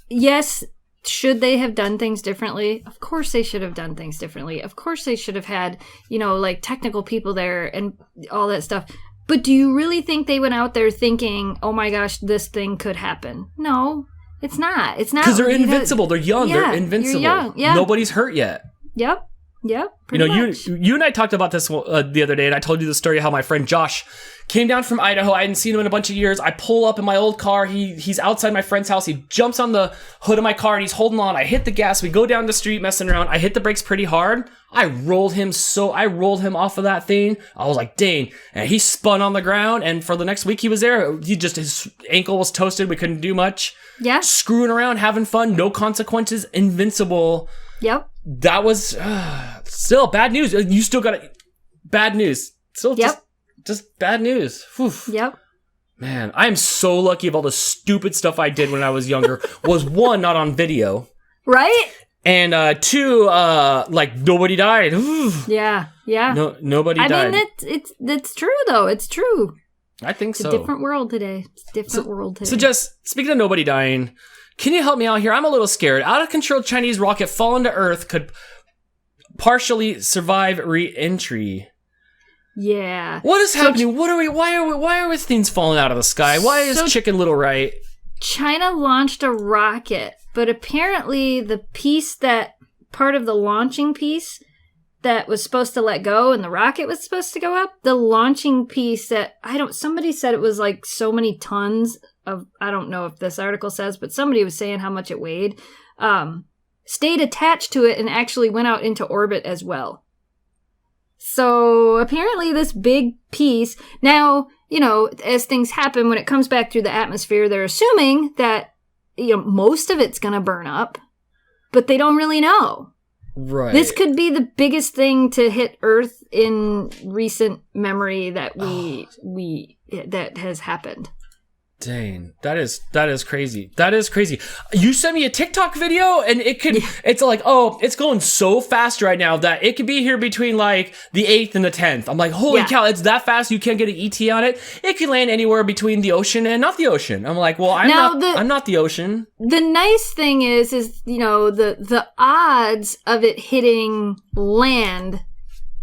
yes, should they have done things differently? Of course they should have done things differently. Of course they should have had, like technical people there and all that stuff. But do you really think they went out there thinking, oh my gosh, this thing could happen? No. It's not. Because they're invincible. They're young. They're invincible. You're young. Yeah. Nobody's hurt yet. Yep. Pretty much. You and I talked about this the other day, and I told you the story how my friend Josh came down from Idaho. I hadn't seen him in a bunch of years. I pull up in my old car. He's outside my friend's house. He jumps on the hood of my car, and he's holding on. I hit the gas. We go down the street messing around. I hit the brakes pretty hard. I rolled him off of that thing. I was like, dang. And he spun on the ground, and for the next week he was there. His ankle was toasted. We couldn't do much. Yeah. Screwing around, having fun, no consequences, invincible. Yep. That was still bad news. You still got bad news. Still just bad news. Whew. Yep. Man, I am so lucky of all the stupid stuff I did when I was younger. Was one, not on video. Right? And two, like nobody died. Yeah. No, nobody died. I mean, it's true though. It's true. I think so. It's a different world today. So Jess, speaking of nobody dying, can you help me out here? I'm a little scared. Out of control Chinese rocket fallen to Earth could partially survive re-entry. Yeah. What is happening? Why are things falling out of the sky? Why is Chicken Little right? China launched a rocket, but apparently the part of the launching piece that was supposed to let go and the rocket was supposed to go up, the launching piece somebody said it was like so many tons of, I don't know if this article says, but somebody was saying how much it weighed, stayed attached to it and actually went out into orbit as well. So apparently this big piece, now, as things happen, when it comes back through the atmosphere, they're assuming that, most of it's going to burn up, but they don't really know. Right. This could be the biggest thing to hit Earth in recent memory that that has happened. Dang, that is crazy. That is crazy. You sent me a TikTok video and it's like, it's going so fast right now that it could be here between like the 8th and the 10th. I'm like, holy cow, it's that fast. You can't get an ET on it. It can land anywhere between the ocean and not the ocean. I'm like, well, I'm not the ocean. The nice thing is, the odds of it hitting land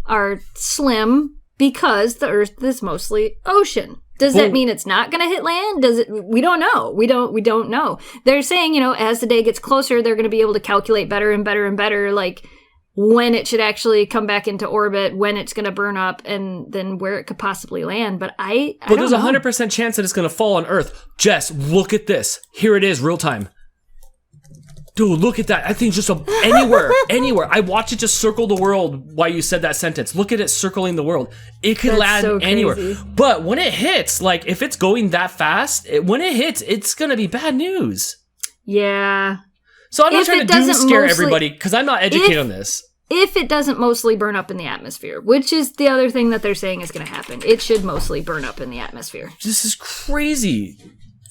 are slim because the Earth is mostly ocean. Does that mean it's not going to hit land? We don't know. We don't know. They're saying, as the day gets closer, they're going to be able to calculate better and better and better, like when it should actually come back into orbit, when it's going to burn up, and then where it could possibly land. But there's a 100% chance that it's going to fall on Earth. Jess, look at this. Here it is, real time. Dude, look at that. That thing's just anywhere. I watched it just circle the world while you said that sentence. Look at it circling the world. It could land anywhere. But when it hits, like if it's going that fast, when it hits, it's going to be bad news. Yeah. So I'm not trying to scare everybody because I'm not educated on this. If it doesn't mostly burn up in the atmosphere, which is the other thing that they're saying is going to happen. It should mostly burn up in the atmosphere. This is crazy.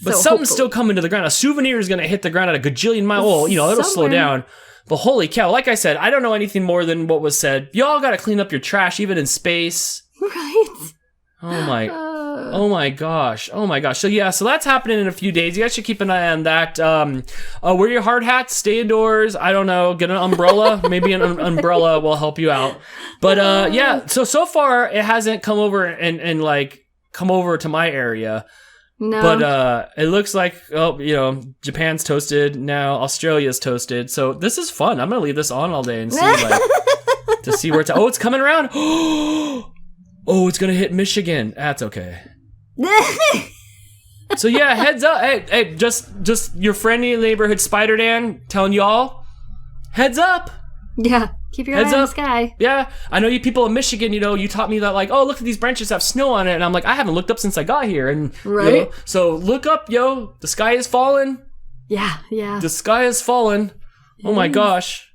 But So something's hopefully. still coming to the ground. A souvenir is going to hit the ground at a gajillion miles. Well, it'll slow down. But holy cow, like I said, I don't know anything more than what was said. Y'all got to clean up your trash, even in space. Right. Oh my gosh. So that's happening in a few days. You guys should keep an eye on that. Wear your hard hats, stay indoors. I don't know, get an umbrella. Maybe an umbrella will help you out. But so far it hasn't come over and like come over to my area. No. But it looks like Japan's toasted now. Australia's toasted. So this is fun. I'm gonna leave this on all day and see to see where it's at. Oh, it's coming around. Oh, it's gonna hit Michigan. That's okay. So yeah, heads up. Hey, just your friendly neighborhood Spider Dan telling y'all, heads up. Yeah, keep your Heads eye on up. the sky. Yeah, I know you people in Michigan, you taught me that, like, oh, look at these branches have snow on it. And I'm like, I haven't looked up since I got here. And Right. So look up, the sky is falling. Yeah. The sky is falling. Oh my gosh.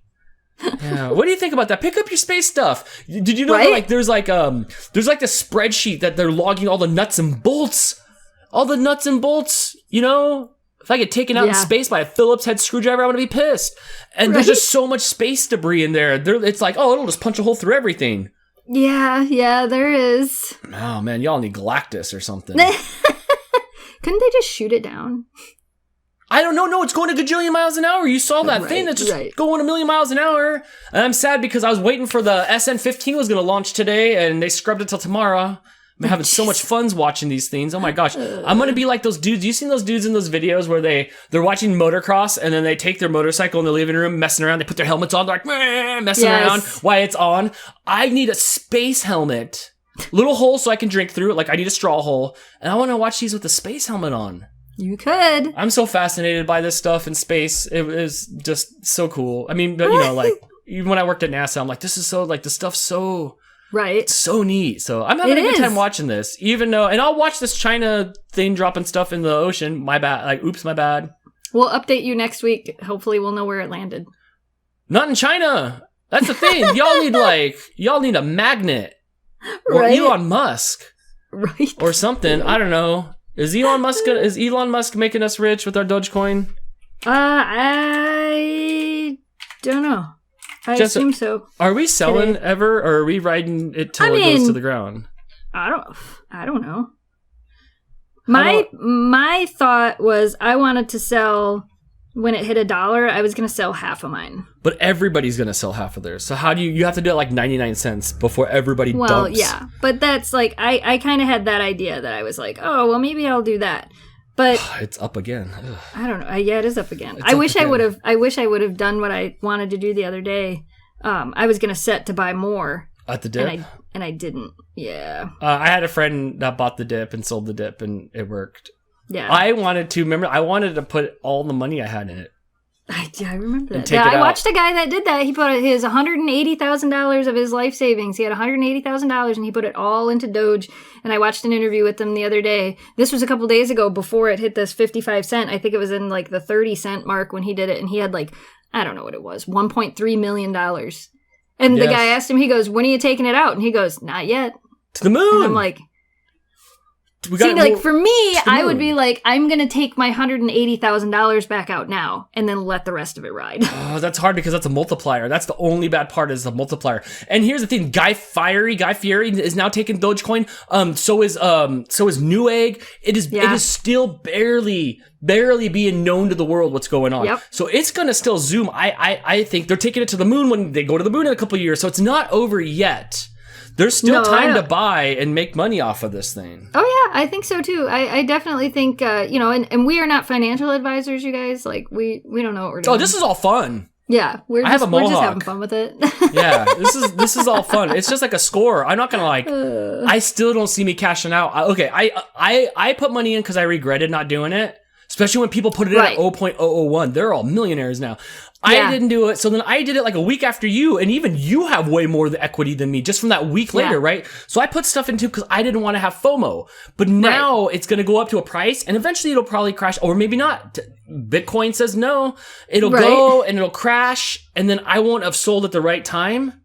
Yeah. What do you think about that? Pick up your space stuff. Did you know that, like, there's like the spreadsheet that they're logging all the nuts and bolts. All the nuts and bolts, If I get taken out in space by a Phillips head screwdriver, I want to be pissed. And there's just so much space debris in there. It's like, oh, it'll just punch a hole through everything. Yeah, there is. Oh, man, y'all need Galactus or something. Couldn't they just shoot it down? I don't know. No, it's going a gajillion miles an hour. You saw that thing that's just going a million miles an hour. And I'm sad because I was waiting for the SN15 was going to launch today, and they scrubbed it till tomorrow. I'm having so much fun watching these things. Oh my gosh. I'm going to be like those dudes. You seen those dudes in those videos where they're watching motocross and then they take their motorcycle in the living room, messing around. They put their helmets on. They're like, messing around while it's on. I need a space helmet. Little hole so I can drink through it. Like I need a straw hole. And I want to watch these with a space helmet on. You could. I'm so fascinated by this stuff in space. It is just so cool. I mean, but, like even when I worked at NASA, I'm like, this is so, like, the stuff's so... Right. So neat. So I'm having a good time watching this, even though, and I'll watch this China thing dropping stuff in the ocean. My bad. Like, oops, my bad. We'll update you next week. Hopefully we'll know where it landed. Not in China. That's the thing. y'all need a magnet. Or Elon Musk. Right. Or something. I don't know. Is Elon Musk making us rich with our Dogecoin? I don't know. I assume so. Are we selling ever, or are we riding it till it goes to the ground? I don't know. My thought was I wanted to sell when it hit $1. I was going to sell half of mine. But everybody's going to sell half of theirs. So how do you have to do it like 99 cents before everybody dumps? Well, yeah. But that's like, I kind of had that idea that I was like, oh, well, maybe I'll do that. But it's up again. Ugh. I don't know. Yeah, it is up again. I wish I would have done what I wanted to do the other day. I was going to set to buy more. At the dip? And I didn't. Yeah. I had a friend that bought the dip and sold the dip, and it worked. Yeah. I wanted to put all the money I had in it. I remember that. Yeah, I watched a guy that did that. He put his $180,000 of his life savings. He had $180,000 and he put it all into Doge. And I watched an interview with him the other day. This was a couple days ago before it hit this 55 cent. I think it was in like the 30 cent mark when he did it. And he had like, I don't know what it was, $1.3 million. And the guy asked him, he goes, when are you taking it out? And he goes, not yet. To the moon. And I'm like, for me, I would be like, I'm going to take my $180,000 back out now and then let the rest of it ride. Oh, that's hard because that's a multiplier. That's the only bad part is the multiplier. And here's the thing, Guy Fieri is now taking Dogecoin. So is Newegg. It is still barely being known to the world what's going on. Yep. So it's going to still zoom. I think they're taking it to the moon when they go to the moon in a couple of years. So it's not over yet. There's still time to buy and make money off of this thing. Oh, yeah, I think so, too. I definitely think, and we are not financial advisors, you guys. Like, we don't know what we're doing. Oh, this is all fun. Yeah, we're just having fun with it. Yeah, this is all fun. It's just like a score. I'm not going to I still don't see me cashing out. I put money in because I regretted not doing it. Especially when people put it in at 0.001. They're all millionaires now. Yeah. I didn't do it. So then I did it like a week after you. And even you have way more of the equity than me just from that week later, right? So I put stuff into because I didn't want to have FOMO. But now it's going to go up to a price and eventually it'll probably crash. Or maybe not. Bitcoin says no. It'll go and it'll crash. And then I won't have sold at the right time.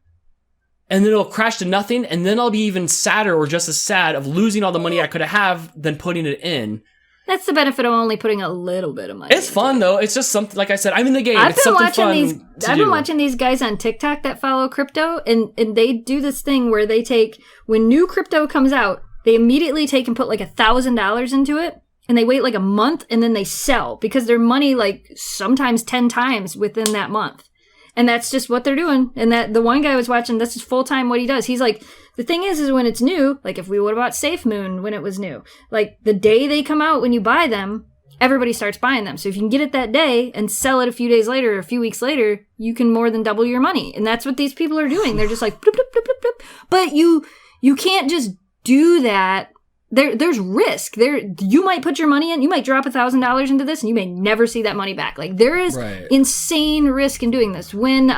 And then it'll crash to nothing. And then I'll be even sadder or just as sad of losing all the money I could have than putting it in. That's the benefit of only putting a little bit of money. It's fun though. It's just something, like I said, I'm in the game. I've been watching these guys on TikTok that follow crypto, and they do this thing where they take, when new crypto comes out, they immediately take and put like $1,000 into it, and they wait like a month, and then they sell because their money like sometimes 10 times within that month. And that's just what they're doing. And that the one guy I was watching, this is full time what he does. He's like, the thing is when it's new, like if we would have bought Safe Moon when it was new, like the day they come out, when you buy them, everybody starts buying them. So if you can get it that day and sell it a few days later or a few weeks later, you can more than double your money. And that's what these people are doing. They're just like, bloop, bloop, bloop, bloop, bloop. But you can't just do that. There's risk. You might put your money in, you might drop $1,000 into this and you may never see that money back. Like there is insane risk in doing this. When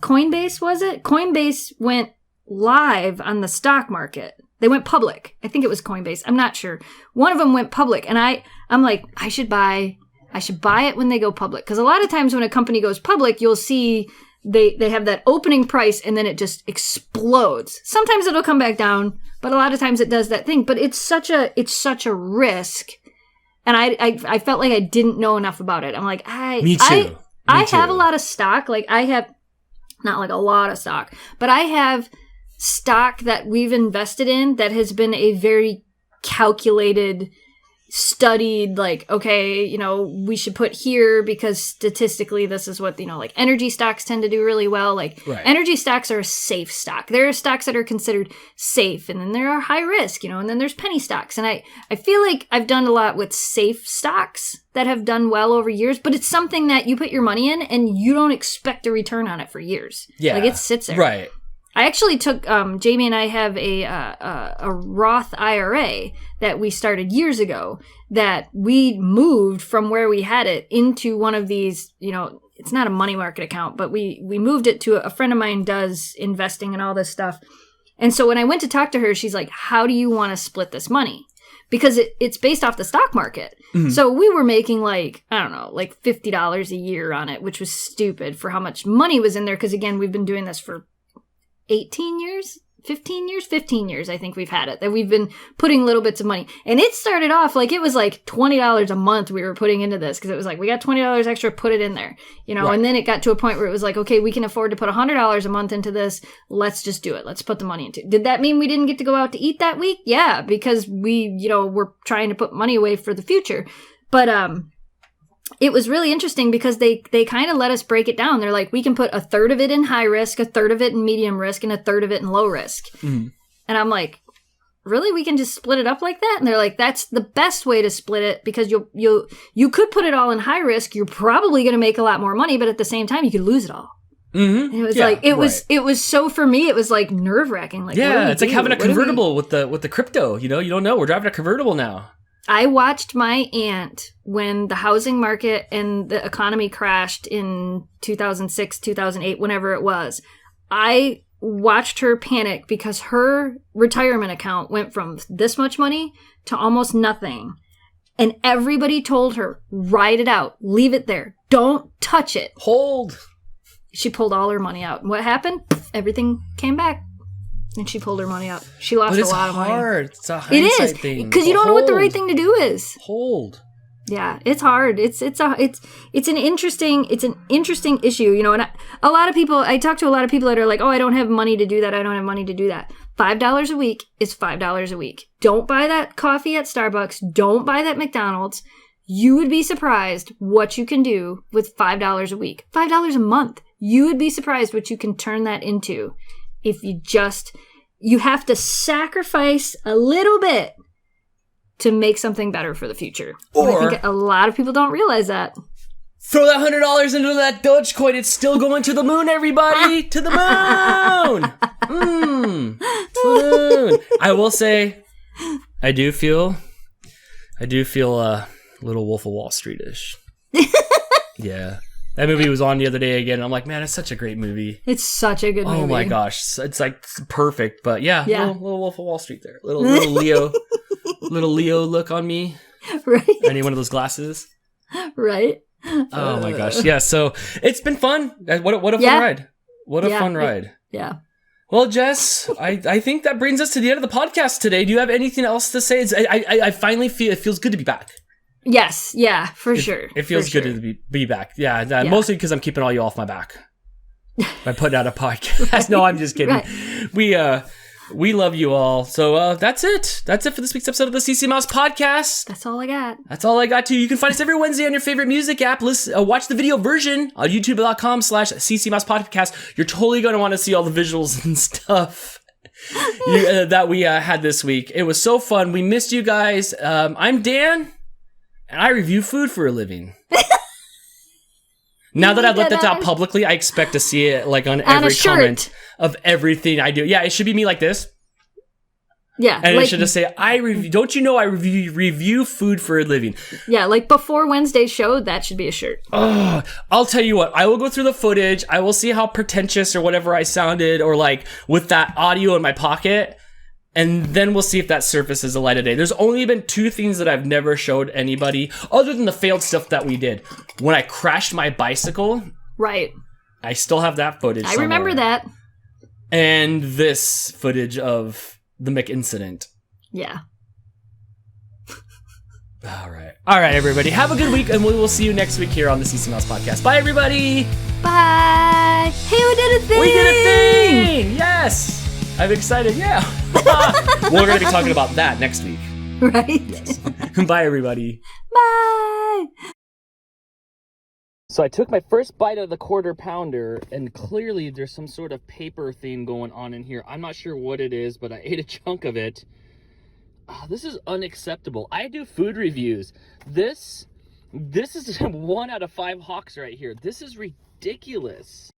Coinbase, was it? Coinbase went live on the stock market. They went public. I think it was Coinbase. I'm not sure. One of them went public, and I'm like, I should buy it when they go public, because a lot of times when a company goes public, you'll see they have that opening price and then it just explodes. Sometimes it'll come back down, but a lot of times it does that thing. But it's such a risk, and I felt like I didn't know enough about it. I'm like, Me too. I have a lot of stock. Like I have not like a lot of stock, but I have stock that we've invested in that has been a very calculated, studied, like, okay, we should put here because statistically this is what, like energy stocks tend to do really well. Like energy stocks are a safe stock. There are stocks that are considered safe, and then there are high risk, and then there's penny stocks. And I feel like I've done a lot with safe stocks that have done well over years, but it's something that you put your money in and you don't expect a return on it for years. Yeah. Like it sits there. Right. I actually took, Jamie and I have a Roth IRA that we started years ago that we moved from where we had it into one of these, it's not a money market account, but we moved it to a friend of mine does investing and all this stuff. And so when I went to talk to her, she's like, how do you want to split this money? Because it's based off the stock market. Mm-hmm. So we were making like, I don't know, like $50 a year on it, which was stupid for how much money was in there. Because again, we've been doing this for 15 years, I think we've had it, that we've been putting little bits of money. And it started off like it was like $20 a month we were putting into this, because it was like, we got $20 extra, put it in there, right. And then it got to a point where it was like, okay, we can afford to put $100 a month into this. Let's just do it. Let's put the money into it. Did that mean we didn't get to go out to eat that week? Yeah, because we, we're trying to put money away for the future. But, it was really interesting because they kind of let us break it down. They're like, we can put a third of it in high risk, a third of it in medium risk, and a third of it in low risk. Mm. And I'm like, really? We can just split it up like that? And they're like, that's the best way to split it, because you could put it all in high risk. You're probably going to make a lot more money, but at the same time, you could lose it all. Mm-hmm. It was it was so, for me, it was like nerve wracking. Like, it's like having a convertible with the crypto. You don't know. We're driving a convertible now. I watched my aunt when the housing market and the economy crashed in 2006, 2008, whenever it was. I watched her panic because her retirement account went from this much money to almost nothing. And everybody told her, write it out, leave it there, don't touch it. Hold. She pulled all her money out. And what happened? Everything came back. And she pulled her money out. She lost a lot of money. It's a hindsight thing. It is, because you don't know what the right thing to do is. Hold. Yeah, it's hard. It's an interesting issue, and a lot of people, I talk to a lot of people that are like, oh, I don't have money to do that. I don't have money to do that. $5 a week is $5 a week. Don't buy that coffee at Starbucks. Don't buy that McDonald's. You would be surprised what you can do with $5 a week. $5 a month. You would be surprised what you can turn that into. If you have to sacrifice a little bit to make something better for the future. Or I think a lot of people don't realize that. Throw that $100 into that Dogecoin. It's still going to the moon, everybody. To the moon. To the moon. I will say, I do feel a little Wolf of Wall Street-ish. Yeah. That movie was on the other day again, and I'm like, man, it's such a great movie. It's such a good movie. Oh my gosh, it's like perfect. But yeah. Little Wolf of Wall Street there, little Leo look on me. Right. I need one of those glasses. Right. Oh my gosh, yeah. So it's been fun. What a fun ride. What a fun ride. Yeah. Well, Jess, I think that brings us to the end of the podcast today. Do you have anything else to say? I finally feel it feels good to be back. Yes, yeah, for sure. It feels good to be back. Yeah, mostly because I'm keeping all you off my back by putting out a podcast. Right. No, I'm just kidding. Right. We love you all. So that's it. That's it for this week's episode of the CC Mouse Podcast. That's all I got. That's all I got too. You can find us every Wednesday on your favorite music app. Watch the video version on youtube.com/CC Mouse Podcast. You're totally going to want to see all the visuals and stuff that we had this week. It was so fun. We missed you guys. I'm Dan. And I review food for a living. Now that I've let that out publicly, I expect to see it like on every comment of everything I do. Yeah, it should be me like this. Yeah. And it should just say, don't you know I review food for a living? Yeah, like before Wednesday's show, that should be a shirt. Oh, I'll tell you what, I will go through the footage. I will see how pretentious or whatever I sounded or like with that audio in my pocket. And then we'll see if that surfaces the light of day. There's only been 2 things that I've never showed anybody, other than the failed stuff that we did. When I crashed my bicycle. Right. I still have that footage somewhere. Remember that. And this footage of the McIncident. Yeah. All right, everybody. Have a good week, and we will see you next week here on the CC Mouse Podcast. Bye, everybody. Bye. Hey, we did a thing. We did a thing. Yes. I'm excited. Yeah. We're going to be talking about that next week. Right? Yes. Bye, everybody. Bye. So I took my first bite of the quarter pounder, and clearly there's some sort of paper thing going on in here. I'm not sure what it is, but I ate a chunk of it. This is unacceptable. I do food reviews. This is 1 out of 5 hawks right here. This is ridiculous.